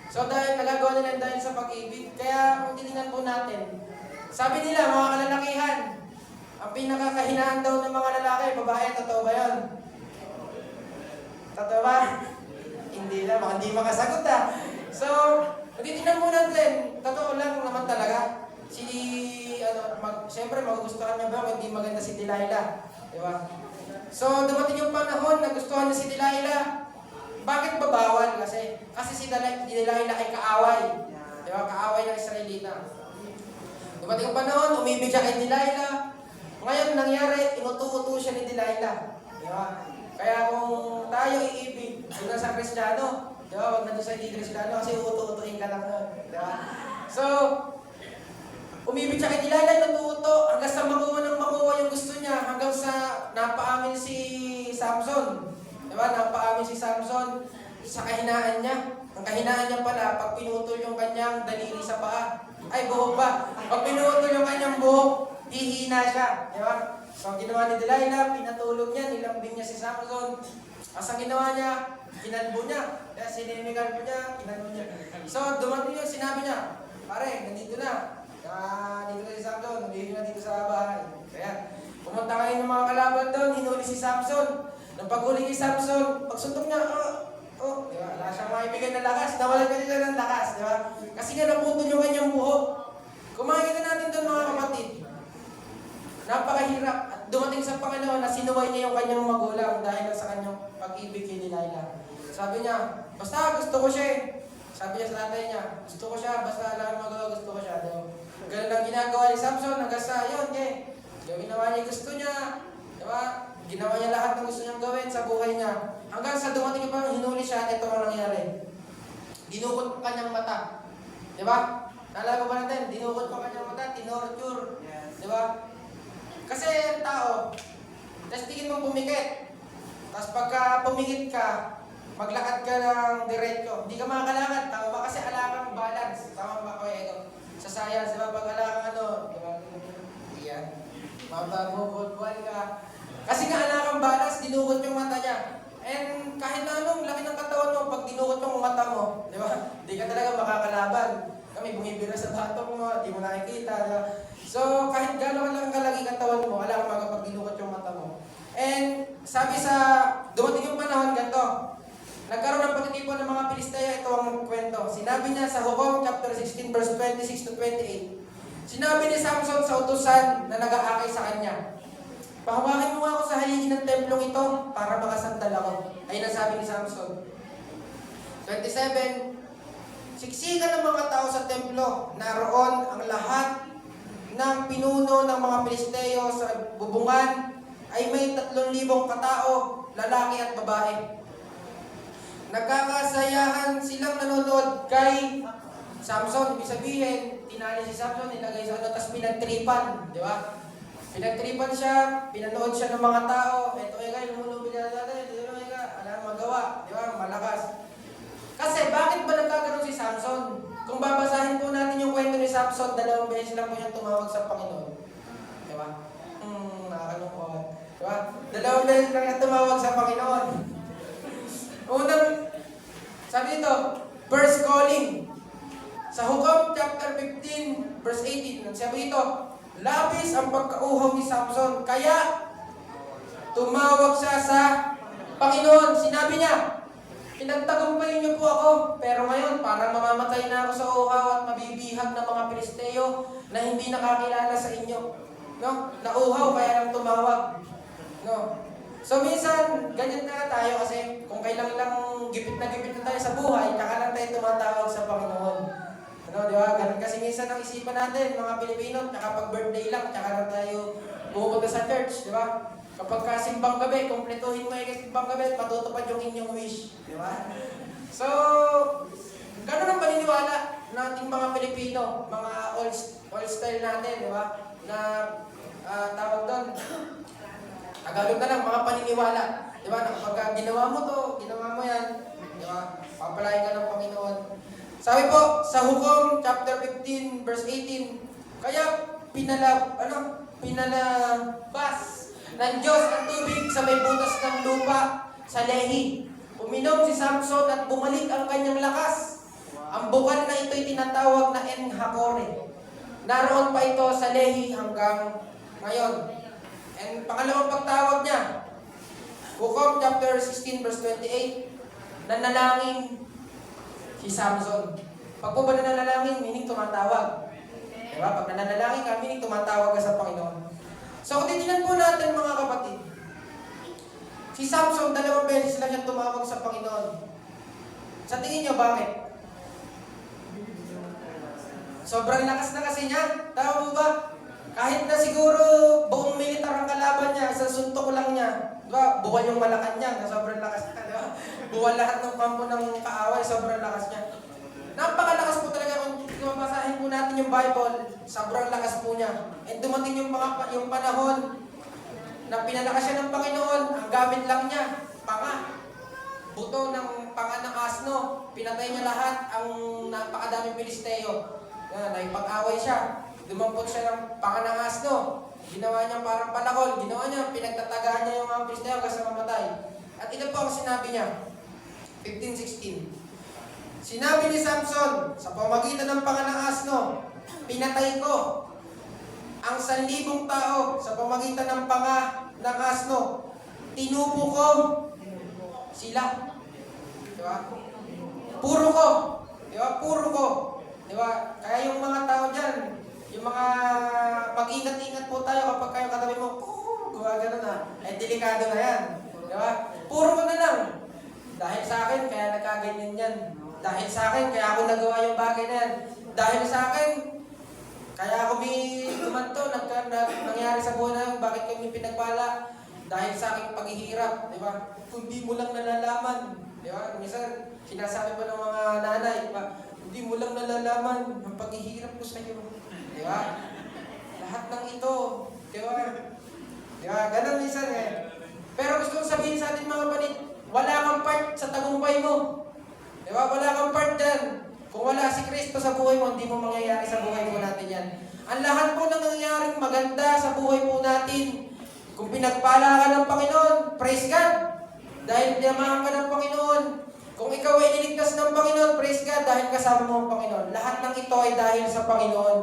So, dahil nagagawa nila dahil sa pag-ibig. Kaya, kung titingnan po natin, sabi nila, mga kalalakihan, ang pinakakahinaan daw ng mga lalaki, babae, totoo ba yun? Totoo ba? Hindi na, baka hindi makasagot So, titingnan po natin, totoo lang naman talaga. Siyempre, magugustuhan niya ba kung hindi maganda si Delilah? Di ba? So, dumating yung panahon na gustuhan niya si Delilah. Bakit ba bawal? Kasi si Delilah ay kaaway. Di ba? Kaaway ng Israelita. Dumating ang panahon, umibig siya kay Delilah. Ngayon, nangyari, inutu-utu siya ni Delilah. Di ba? Kaya kung tayo iibig, doon na sa Kristiyano, di ba? Huwag na doon sa hindi Kristiyano kasi utu-utuin ka lang nun. Di ba? So, umibig siya kay Delilah, inutu-utu, hanggang sa makuha yung gusto niya, hanggang sa napaamin si Samson. Di ba? Napaamin si Samson sa kahinaan niya. Ang kahinaan niya pala, pag pinutol yung kanyang daliri sa paa, ay buhok ba? Pag pinutol yung kanyang buhok, hihina siya. Di ba? So, ang ginawa ni Delilah, pinatulog niya, nilambing niya si Samson. As ang ginawa niya, kinalbo niya. Kaya sinimigal po niya, kinalbo niya. So, dumating yung sinabi niya, pare, nandito na. Dito na si Samson, nandito na dito sa bahay. Kaya, pumunta kayo ng mga kalaban doon, hinuli si Samson. Nang paghuli ni Samson, pagsuntok niya, di ba? Wala siyang maibigay ng lakas. Nawalan ka nila ng lakas, di ba? Kasi nga naputol yung kanyang buhok. Kung makikita natin doon mga kapatid, napakahirap. At dumating sa Panginoon na sinuway niya yung kanyang magulang dahil sa kanyang pag-ibig kay Delilah. Sabi niya, basta gusto ko siya eh. Sabi niya sa tatay niya, gusto ko siya, basta alam magawa, gusto ko siya. Ganun lang ginagawa ni Samson hanggang sa yun, ginawa niya gusto niya. Diba? Ginawa niya lahat ng gusto niyang gawin sa buhay niya. Hanggang sa dumating pa, hinuli siya, ito ang nangyari. Dinukot ang kanyang mata. Diba? Naalala ba natin? Dinukot ang kanyang mata, tinorture. Diba? Kasi ang tao, tapos tingin mong pumikit. Tapos pagka pumikit ka, maglakad ka ng diretso. Hindi ka makakalakad. Tama ba? Kasi alakang balance. Tama ba? Kuya ito. Sa science, diba? Pag alakang diba? Iyan. Mababubulbuhan ka. Kasi nga alakang balance, dinukot yung mata niya. And kahit na anong laki ng katawan mo, pag dinukot yung mata mo, di ba? Hindi ka talaga makakalaban. Kami bumibira sa batong mo, di mo nakikita. Diba? So, kahit gano'n lang kalagi katawan mo, alam ka pag dinukot yung mata mo. And sabi sa, dumating yung panahon, ganito. Nagkaroon ng pagtitipon ng mga Pilistaya, ito ang kwento. Sinabi niya sa Hukom chapter 16 verse 26 to 28. Sinabi ni Samson sa utusan na nag-aakay sa kanya, pahawakin mo ako sa haligi ng templong ito para makasandal ako. Ay nasabi ni Samson. 27. Siksikan ng mga tao sa templo. Naroon ang lahat ng pinuno ng mga Pilisteo sa bubungan ay may 3,000 katao, lalaki at babae. Nagkakasayahan silang nanonood kay Samson. Ibig sabihin, tinali si Samson, nilagay sa tapos pinagtripan. Di ba? Pinagtripan siya, pinanood siya ng mga tao. Ito kayo, lumulubin niya natin. Ito alam, magawa. Di ba? Malakas. Kasi bakit ba nagkakaroon si Samson? Kung babasahin Samson, 2 beses lang po siyang tumawag sa Panginoon. Di ba? Nakakalungkot. Di ba? 2 beses lang siyang tumawag sa Panginoon. Unang, sabi dito, first calling. Sa Hukom chapter 15, verse 18, sabi dito, labis ang pagkauhaw ni Samson, kaya tumawag siya sa Panginoon. Sinabi niya, pinagtagumpayin niyo po ako, pero ngayon parang mamamatay na ako sa uhaw at mabibihag ng mga Pilisteo na hindi nakakilala sa inyo. No? Nauhaw kaya lang tumawag. No? So minsan, ganyan na tayo kasi kung kailang lang gipit na tayo sa buhay, tsaka lang tayo tumatawag sa Panginoon. Ano, di ba? Ganun kasi minsan ang isipan natin, mga Pilipino, tsaka pag birthday lang, tsaka lang tayo pupunta sa church, di ba? Kapag kasimbang gabi, kumpletuhin mo yung kasimbang gabi at matutupad yung inyong wish. Di ba? So, gano'n ang paniniwala nating mga Pilipino, mga old style natin, di ba? Na tawag doon, Tagalog na lang, mga paniniwala. Di ba? Na kapag ginawa mo to, ginawa mo yan, di ba? Papalain ka ng Panginoon. Sabi po, sa Hukom, chapter 15, verse 18, kaya pinalabas ng Diyos ang tubig sa may butas ng lupa sa Lehi. Uminom si Samson at bumalik ang kanyang lakas. Ang bukal na ito'y tinatawag na En-Hakkore. Naroon pa ito sa Lehi hanggang ngayon. And pangalawang pagtawag niya, Hukom chapter 16, verse 28, nanalangin si Samson. Pag po ba nananalangin, meaning tumatawag. Diba? Pag nananalangin ka, meaning tumatawag ka sa Panginoon. So kung titignan po natin mga kapatid, si Samson 2 beses lang siyang tumawag sa Panginoon. Sa tingin niyo, bakit? Sobrang lakas na kasi niya. Tama po ba? Kahit na siguro buong militar ang kalaban niya, isang suntok lang niya. Diba? Buwan yung Malacanang, sobrang lakas niya. Diba? Buwan lahat ng kampo ng kaaway, sobrang lakas niya. Napakalakas po talaga kung mabasahin po natin yung Bible, sobrang lakas po niya. And dumating yung panahon na pinalakas siya ng Panginoon, ang gamit lang niya, panga. Buto ng panga ng asno, pinatay niya lahat ang napakadaming Pilisteo. Naipag-away siya. Dumampot siya ng panga ng asno. Ginawa niya parang palakol. Ginawa niya, pinagtatagaan niya yung mga Pilisteo hanggang sa mamatay. At ito po ang sinabi niya. 15:16. Sinabi ni Samson, sa pamagitan ng panga ng asno, pinatay ko ang 1,000 tao sa pamagitan ng panga ng asno. Tinupo ko sila. Diba? Puro ko. Diba? Puro ko. Diba? Kaya yung mga tao dyan, yung mga mag-ingat-ingat po tayo kapag kayo katabi mo, gano'n na. Eh, delikado na yan. Diba? Puro ko na lang. Dahil sa akin, kaya nagkaganyan yan. Dahil sa akin, kaya ako nagawa yung bagay na yan. Dahil sa akin, kaya ako gumanto, nangyari sa buhay na yun, bakit kami pinagpala? Dahil sa aking paghihirap, di ba? Kung di mo lang nalalaman, di ba? Minsan, sinasabi pa ng mga nanay, di ba? Hindi mo lang nalalaman ang paghihirap ko sa iyo. Di ba? Lahat ng ito, di ba? Di ba? Ganun minsan eh. Pero gusto kong sabihin sa ating mga panit, wala kang part sa tagumpay mo. Di ba? Wala kang part dyan. Kung wala si Kristo sa buhay mo, hindi mo mangyayari sa buhay po natin yan. Ang lahat po ng nangyayaring maganda sa buhay po natin, kung pinagpala ka ng Panginoon, praise God. Dahil pinamahan ka ng Panginoon. Kung ikaw ay niligtas ng Panginoon, praise God, dahil kasama mo ang Panginoon. Lahat ng ito ay dahil sa Panginoon.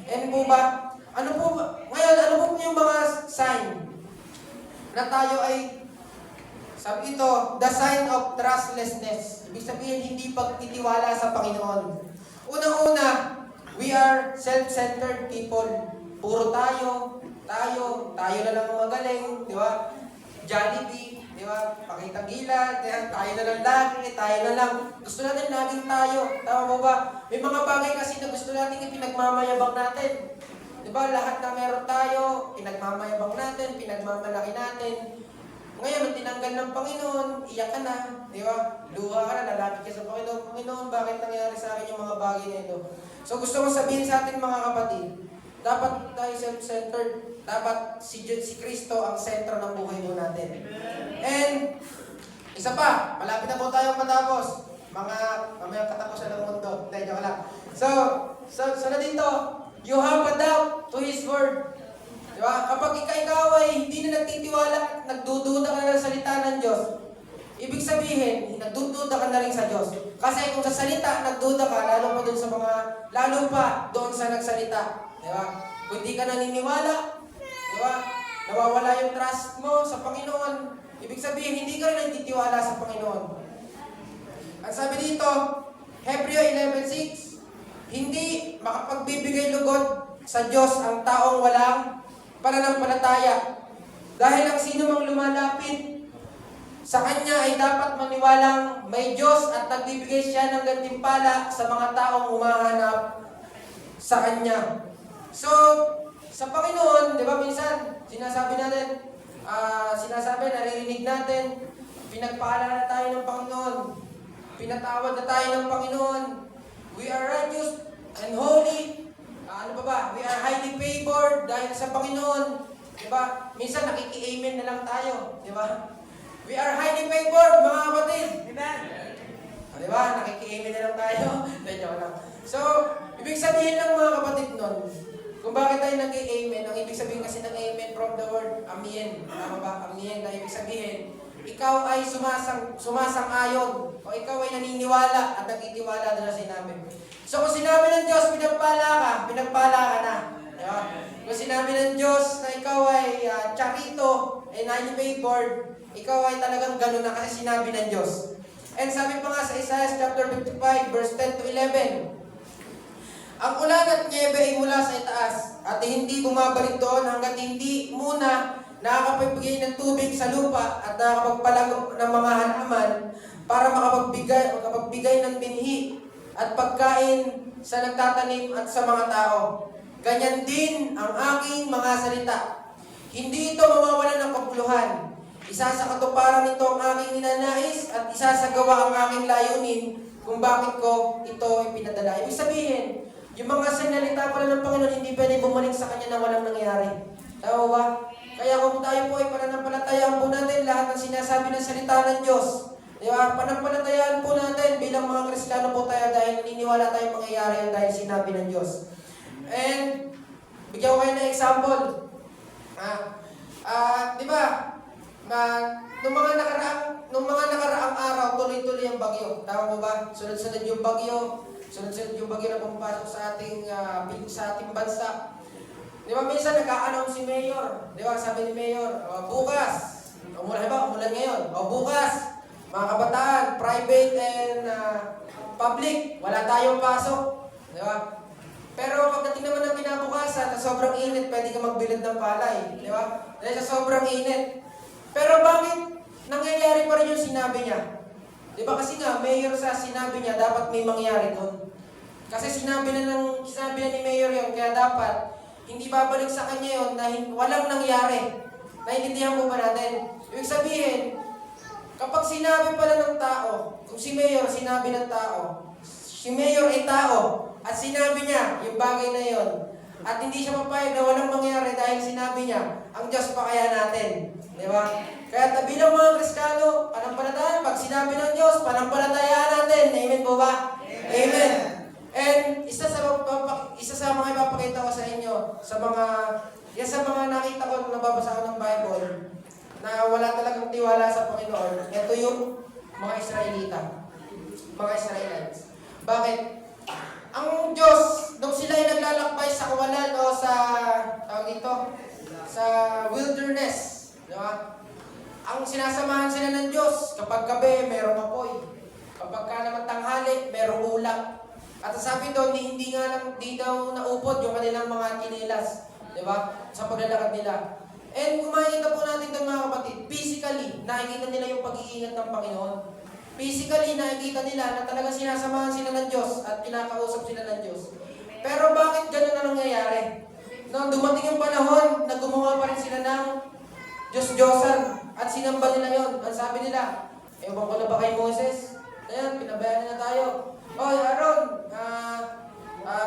And po ba, ngayon, ano po yung mga sign na tayo ay, sabi ito, the sign of trustlessness. Ibig sabihin, hindi pagtitiwala sa Panginoon. Unang-una, we are self-centered people. Puro tayo na lang magaling, di ba? Jollibee, di ba? Pakitang gila, tayo na lang lagi, tayo na lang. Gusto natin laging tayo. Tama mo ba? May mga bagay kasi na gusto natin ipinagmamayabang natin. Di ba? Lahat na meron tayo, pinagmamayabang natin, pinagmamalaki natin. Ngayon, tinanggal ng Panginoon, iyak ka na, di ba? Luha ka na, lalapit ka sa Panginoon. Panginoon, bakit nangyari sa akin yung mga bagay na ito? So gusto ko sabihin sa atin mga kapatid, dapat tayo self-centered. Dapat si Kristo ang sentro ng buhay mo natin. And, isa pa, malapit na po tayong matapos. Mamaya katapusan ng mundo. Hindi, joke lang. So na dito, you have a doubt to His Word. Diba? Kapag ikaw ay hindi na nagtitiwala, nagdududa ka na ng salita ng Diyos, ibig sabihin, nagdududa ka na rin sa Diyos. Kasi kung sa salita, nagduda ka, lalo pa doon sa nagsalita. Diba? Kung hindi ka naniniwala, diba? Nawawala yung trust mo sa Panginoon. Ibig sabihin, hindi ka rin nagtitiwala sa Panginoon. Ang sabi dito, Hebreo 11:6, hindi makapagbibigay lugod sa Diyos ang taong walang pananampalataya. Dahil ang sino mang lumalapit sa Kanya ay dapat maniwalang may Diyos at nagbibigay siya ng gantimpala sa mga taong humahanap sa Kanya. So, sa Panginoon, di ba minsan, naririnig natin, pinagpaalala tayo ng Panginoon, pinatawad na tayo ng Panginoon, we are righteous and holy, we are highly favored dahil sa Panginoon. Diba? Minsan nakiki-amen na lang tayo. Diba? We are highly favored, mga kapatid. Amen. Diba? Nakiki-amen na lang tayo. Joke lang. So, ibig sabihin ng mga kapatid nun, kung bakit tayo nag-amen, ang ibig sabihin kasi ng amen from the word amen. Tama ba? Amen na ibig sabihin, ikaw ay sumasang-ayon o ikaw ay naniniwala at nagtitiwala doon sa sinabi. So kung sinabi ng Diyos, pinagpala ka na. Diba? Kung sinabi ng Diyos na ikaw ay charito, ay highly favored, ikaw ay talagang gano'n na kasi sinabi ng Diyos. And sabi pa nga sa Isaiah chapter 55, verse 10 to 11, ang ulan at niebe ay mula sa itaas at hindi bumabalik doon hanggat hindi muna nakakapagbigay ng tubig sa lupa at nakakapagpalago ng mga halaman para makapagbigay ng binhi at pagkain sa nagtatanim at sa mga tao. Ganyan din ang aking mga salita. Hindi ito mawawalan ng kapuluhan. Isa sa katuparan nito ang aking ninanais at isa sa gawa ang aking layunin kung bakit ko ito ipinadala. Ibig sabihin, yung mga sinalita pala ng Panginoon hindi pwede bumalik sa Kanya na walang nangyari. Tama ba? Kaya kung tayo po ay pananampalatayaan po natin lahat ng sinasabi ng salita ng Diyos. Di ba? Panampalatayaan po natin bilang mga Kristiyano po tayo dahil naniniwala tayong mangyayari yan dahil sinabi ng Diyos. And, bigyan ko kayo ng example. Di ba? Nung mga nakaraang araw, tuloy-tuloy ang bagyo. Tama mo ba? Sunod-sunod yung bagyo. Sunod-sunod yung bagyo na pumapasok sa ating bansa. Di ba minsan nag-a-announce si Mayor? Di ba sabi ni Mayor, bukas, umulan ngayon, bukas, mga kabataan, private and public, wala tayong pasok. Di ba? Pero pagdating naman ng kinabukasan, na sobrang init, pwede ka magbilad ng palay. Di ba? Dahil sa sobrang init. Pero bakit nangyayari pa rin yung sinabi niya? Di ba kasi nga, Mayor sa sinabi niya, dapat may mangyari doon. Kasi sinabi na ni Mayor yun, kaya dapat hindi babalik sa kanya yun na walang nangyari. Naintindihan mo ba natin? Ibig sabihin, kapag sinabi pala ng tao, kung si Mayor sinabi ng tao, si Mayor ay tao, at sinabi niya yung bagay na yun, at hindi siya mapayag na walang mangyari dahil sinabi niya, ang Diyos pa kaya natin. Di ba? Kaya bilang mga Kristiyano, panampalatayaan, pag sinabi ng Diyos, panampalatayaan natin. Amen po ba? Amen. And isa sa mga ipapakita ko sa inyo, sa mga nakita ko nung nababasa ko ng Bible, na wala talagang tiwala sa Panginoon, ito yung mga Israelita, mga Israelites. Bakit? Ang Diyos, nung sila ay naglalakbay sa kawalan o sa wilderness, di ba? Ang sinasamahan sila ng Diyos, kapag gabi, merong apoy. Kapag ka naman tanghali, merong ulap. At sabi doon, hindi daw naupod yung kanilang mga kinilas, di ba? Sa paglalakad nila. And kung makikita po natin itong mga kapatid, physically, nakikita nila yung pag-iingat ng Panginoon. Physically, nakikita nila na talagang sinasamahan sila ng Diyos at pinakausap sila ng Diyos. Pero bakit ganun na nangyayari? Nung dumating yung panahon, na gumawa pa rin sila ng Diyos-Diyosan at sinamba nila yon. Ang sabi nila, ewan ko na ba kay Moses? Ayan, pinabayaan na tayo. Oy, Aaron,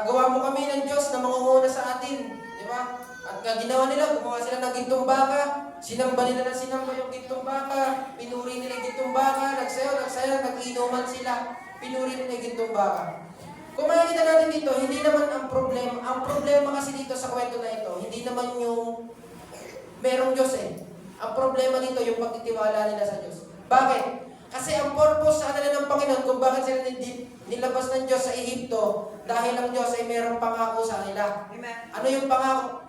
gawa mo kami ng Diyos na mangunguna sa atin. Di ba? At ginawa nila, gumawa sila ng gintong baka. Sinamba nila yung gintong baka. Pinuri nila yung gintong baka. Nagsayaw, nag-inuman sila. Pinuri nila yung gintong baka. Kung makikita natin dito, hindi naman ang problema kasi dito sa kwento na ito, hindi naman yung merong Diyos eh. Ang problema dito, yung pagtitiwala nila sa Diyos. Bakit? Kasi ang purpose sa kanila ng Panginoon kung bakit sila nilabas ng Diyos sa Ehipto, dahil ang Diyos ay merong pangako sa kanila. Amen. Ano yung pangako?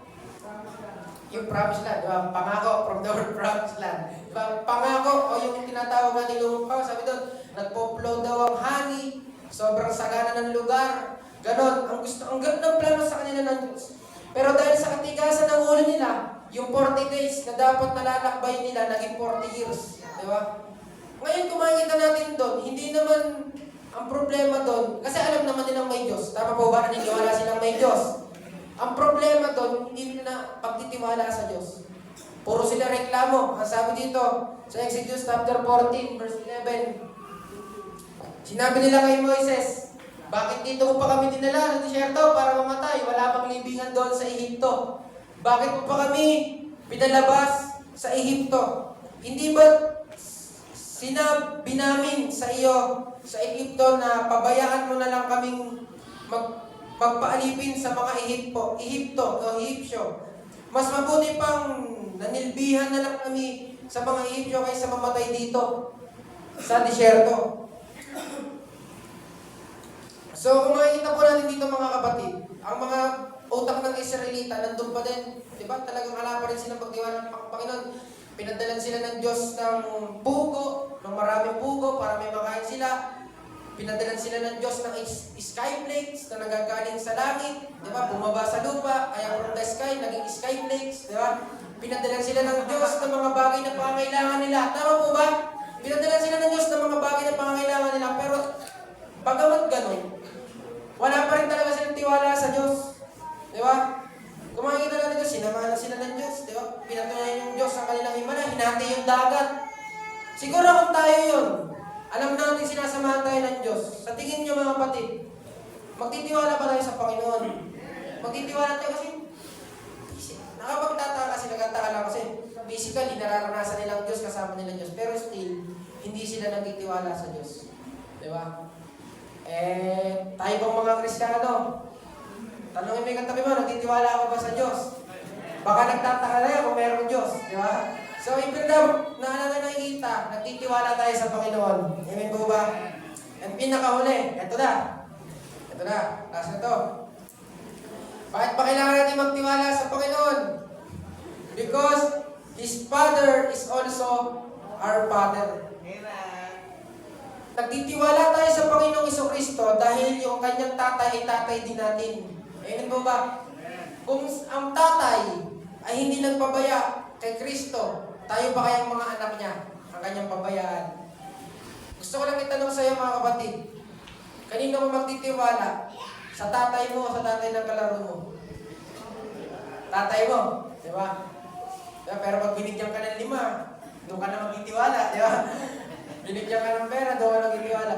Yung promised land, di ba? Pangako from the word promised land. Di ba? Pangako, o yung tinatawag na nilulumpaw, sabi doon, nagpo-flow daw ang honey, sobrang sagana ng lugar. Ganon, ang ganda ng plano sa kanila ng Diyos. Pero dahil sa katigasan ng ulo nila, yung 40 days na dapat nalalakbay nila, naging 40 years. Di ba? Ngayon, kung makikita natin doon, hindi naman ang problema doon, kasi alam naman nilang may Diyos. Tama po ba? Naniniwala silang may Diyos. Ang problema doon, hindi na pagtitiwala sa Diyos. Puro sila reklamo. Ang sabi dito, sa Exodus chapter 14, verse 11, sinabi nila kay Moises, bakit dito mo pa kami dinala ng disyerto para mamatay? Wala pang libingan doon sa Ehipto. Bakit mo pa kami pinalabas sa Ehipto? Hindi ba sinabi namin sa iyo sa Ehipto na pabayaan mo na lang kaming magpaalipin sa mga Ehipsyo. Mas mabuti pang nanilbihan na lang kami sa mga Ehipsyo kaysa mamatay dito sa disyerto. So kung makikita po natin dito mga kapatid, ang mga utak ng Israelita nandun pa din. Diba? Talagang ala pa rin silang pagtiwala ng Panginoon. Pinadalan sila ng Diyos ng pugo, ng maraming pugo para may makain sila. Pinadalan sila ng Diyos ng skyflakes na nagagaling sa langit. Diba? Bumaba sa lupa, kaya from the sky, naging skyflakes. Diba? Pinadalan sila ng Diyos ng mga bagay na pangangailangan nila. Tama po ba? Pinadalan sila ng Diyos ng mga bagay na pangangailangan nila. Pero bagamat ganun, wala pa rin talaga silang tiwala sa Diyos. Diba? Kung makikita natin ito, sinamahan na sila ng Diyos. Diba? Pinatunayan yung Diyos sa kanilang himala, hinati yung dagat. Siguro kung tayo yun, alam natin sinasamahan tayo ng Diyos. Sa tingin nyo mga kapatid, magtitiwala ba tayo sa Panginoon? Magtitiwala tayo kasi nakapagtataka kasi nagtataka lang kasi basically nararanasan nilang Diyos, kasama nilang Diyos. Pero still, hindi sila nagtitiwala sa Diyos. Diba? Tayo bang mga Kristiyano? Tanongin mo yung katabi mo, nagtitiwala ako ba sa Diyos? Baka nagtataka na yan kung mayroong Diyos. Diba? So, even though na nakikita, nagtitiwala tayo sa Panginoon. Amen po ba? At pinakahuli, ito na. Ito na, last na to. Bakit ba kailangan natin magtiwala sa Panginoon? Because His Father is also our Father. Amen. Nagtitiwala tayo sa Panginoong Jesucristo dahil yung kanyang tatay ay tatay din natin. Amen po ba? Kung ang tatay ay hindi nagpabaya kay Kristo, tayo ba kayang mga anak niya ang kanyang pabayaan? Gusto ko lang itanong sa iyo mga kapatid, kanino mo magtitiwala? Sa tatay mo o sa tatay ng kalaro mo? Tatay mo, di ba? Diba? Pero pag binigyan ka ng 5, doon ka na magtitiwala, di ba? Binigyan ka ng pera, doon ka na magtitiwala.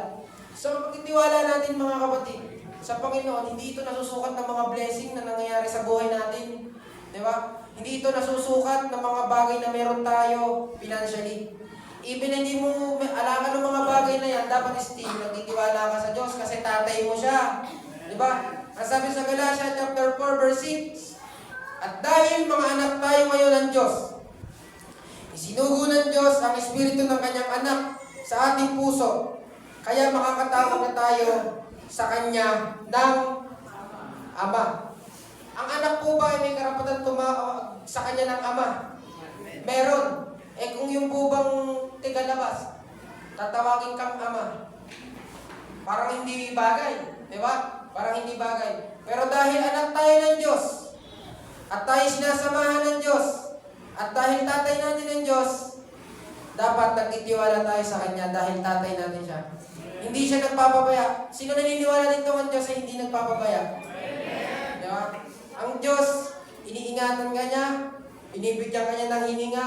So, pagtitiwala natin mga kapatid, sa Panginoon, hindi ito nasusukat ng mga blessing na nangyayari sa buhay natin. Di ba? Hindi ito nasusukat ng mga bagay na meron tayo financially. Even hindi mo alangan ng mga bagay na yan, dapat still nagtitiwala ka sa Diyos kasi tatay mo siya. Di ba? Ang sabi sa Galatia chapter 4 verse 6, at dahil mga anak tayo ngayon ng Diyos, isinugo ng Diyos ang Espiritu ng Kanyang anak sa ating puso, kaya makakatawag na tayo sa Kanya ng Ama. Ang anak po ba ay may karapatan tumawag sa Kanya ng Ama? Meron. Kung yung po bang tigalabas, tatawagin kang Ama, parang hindi bagay. Di ba? Parang hindi bagay. Pero dahil anak tayo ng Diyos, at tayo sinasamahan ng Diyos, at dahil tatay natin ng Diyos, dapat nagtitiwala tayo sa Kanya dahil tatay natin siya. Hindi siya nagpapabaya. Sino naniniwala dito ang Diyos ay hindi nagpapabaya? Di ba? Ang Diyos, iniingatan ka niya, binibigyan ka niya ng hininga.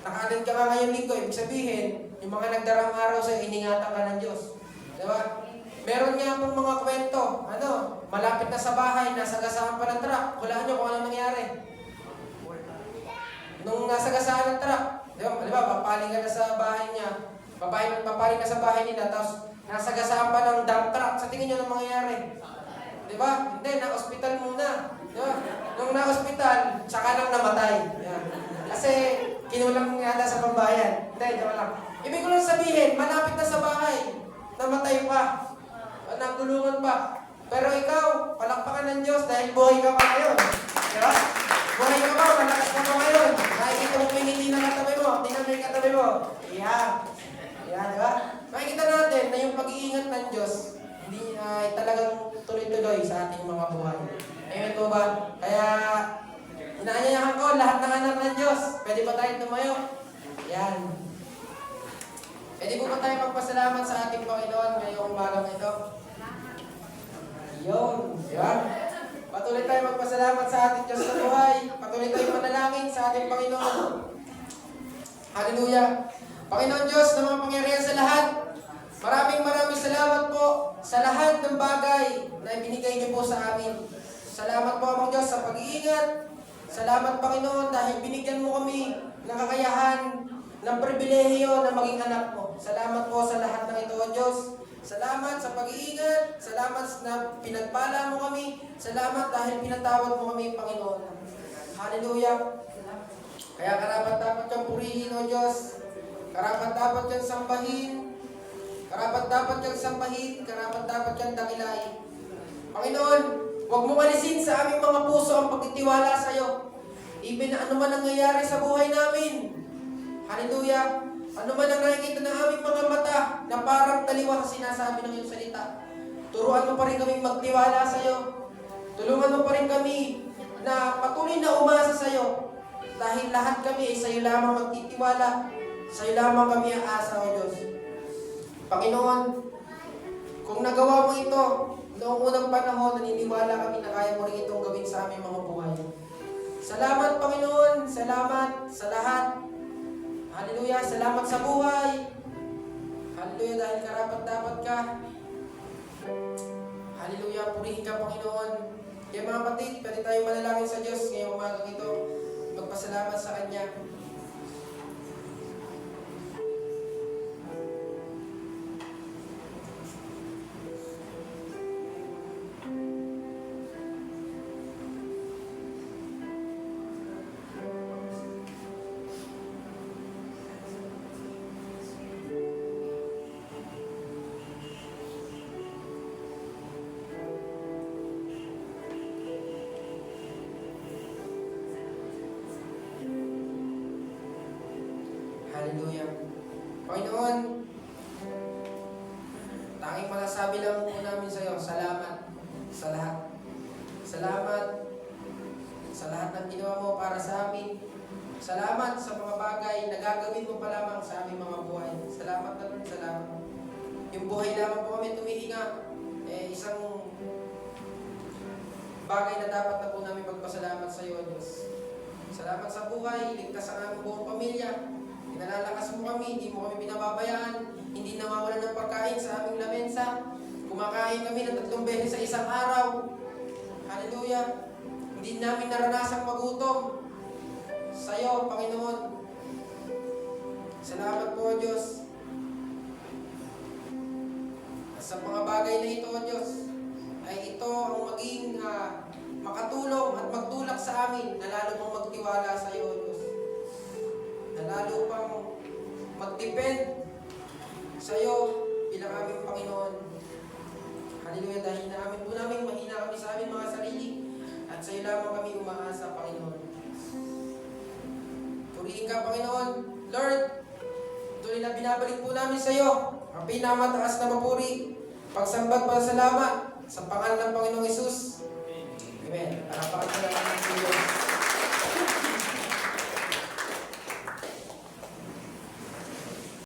Nakaatid ka nga ngayong linggo, ibig sabihin, yung mga nagdarang araw sa'yo, iningatan ka ng Diyos. Di ba? Meron nga pong mga kwento, malapit na sa bahay, nasagasaan pa ng truck. Hulaan niyo kung ano nangyari. Nung nasagasaan ng truck, di ba, papaling ka na sa bahay niya, papaling ka sa bahay nila, tapos nasagasaan pa ng dump truck. Sa tingin nyo anong mangyayari? Di ba? Hindi, na-hospital muna. Di ba? Nung na-hospital, tsaka lang namatay. Yan. Kasi kinulang yata sa pambayan. Hindi, joke lang. Ibig ko lang sabihin, malapit na sa bahay. Namatay pa. Nagulungan pa. Pero ikaw, palakpakan ng Diyos dahil buhay ka pa ngayon. Di ba? Buhay ka pa, malakas ka pa ngayon. Nakikita mo piniti na katabi mo. Tingnan mo yung katabi mo. Iyan. Iyan, di ba? Makikita natin na yung pag-iingat ng Diyos, hindi ay talagang tuloy-tuloy sa ating mga buhay. Amen po ba? Kaya, inaanyayahan ko lahat ng anak ng Diyos. Pwede ba tayo tumayo? Yan. Pwede po ba tayo magpasalamat sa ating Panginoon ngayong umagang ito? Yun. Di ba? Patuloy tayo magpasalamat sa ating Diyos sa buhay. Patuloy tayo manalangin sa ating Panginoon. Hallelujah. Panginoon Diyos na mga pangyarihan sa lahat, maraming salamat po sa lahat ng bagay na ibinigay niyo po sa amin. Salamat po, Amang Diyos, sa pag-iingat. Salamat, Panginoon, dahil binigyan mo kami ng kakayahan, ng pribilehiyo na maging anak mo. Salamat po sa lahat ng ito, Diyos. Salamat sa pag-iingat. Salamat na pinagpala mo kami. Salamat dahil pinatawad mo kami, Panginoon. Hallelujah. Kaya karapat-dapat kang purihin, O Diyos. Karapat-dapat kang sambahin. Karapat-dapat kang sambahin. Karapat-dapat kang dakilain. Panginoon, huwag mo alisin sa aming mga puso ang pagtitiwala sa iyo. Even na ano man nangyayari sa buhay namin. Hallelujah. Ano man ang nakikita ng aming mga mata na parang taliwa sa sinasabi ng iyong salita. Turuan mo pa rin kaming magtiwala sa iyo. Tulungan mo pa rin kami na patuloy na umasa sa iyo. Dahil lahat kami ay sa iyo lamang magtitiwala. Sa iyo lamang kami ang asa, O Diyos. Panginoon, kung nagawa mo ito, noong unang panahon, naniniwala kami na kaya mo rin itong gawin sa aming mga buhay. Salamat, Panginoon. Salamat sa lahat. Hallelujah. Salamat sa buhay. Hallelujah. Dahil karapat-dapat ka. Hallelujah. Purihin ka, Panginoon. Kaya mga kapatid, pwede tayo manalangin sa Diyos ngayong umagang ito. Magpasalamat sa Kanya. Hallelujah. Panginoon, tanging masasabi lang po namin sa iyo, salamat sa lahat. Salamat sa lahat ng ginawa mo para sa amin. Salamat sa mga bagay na gagawin mo pa lamang sa aming mga buhay. Salamat na Lord, salamat. Yung buhay lamang po kami tumihinga, isang bagay na dapat na po namin magpasalamat sa iyo, Diyos. Salamat sa buhay, ligtas ang aming buong pamilya. Pinalalakas mo kami, hindi mo kami binababayaan, hindi nawawalan ng pagkain sa aming lamesa. Kumakain kami ng 3 beses sa isang araw. Hallelujah. Hindi namin naranasang magutom. Sa iyo, Panginoon. Salamat po, Diyos. At sa mga bagay na ito, Diyos, ay ito ang maging makatulong at magtulak sa amin na lalo pang magtiwala sa iyo, Diyos. Na lalo pang mag-depend sa iyo bilang aming Panginoon. Hallelujah, dahil namin po namin mahina kami sa aming mga sarili at sa iyo lamang kami umaasa, Panginoon. Purihin ka, Panginoon. Lord, tuloy na binabalik po namin sa iyo ang pinamataas na mapuri, pagsambat, pasalamat sa pangalan ng Panginoong Hesus.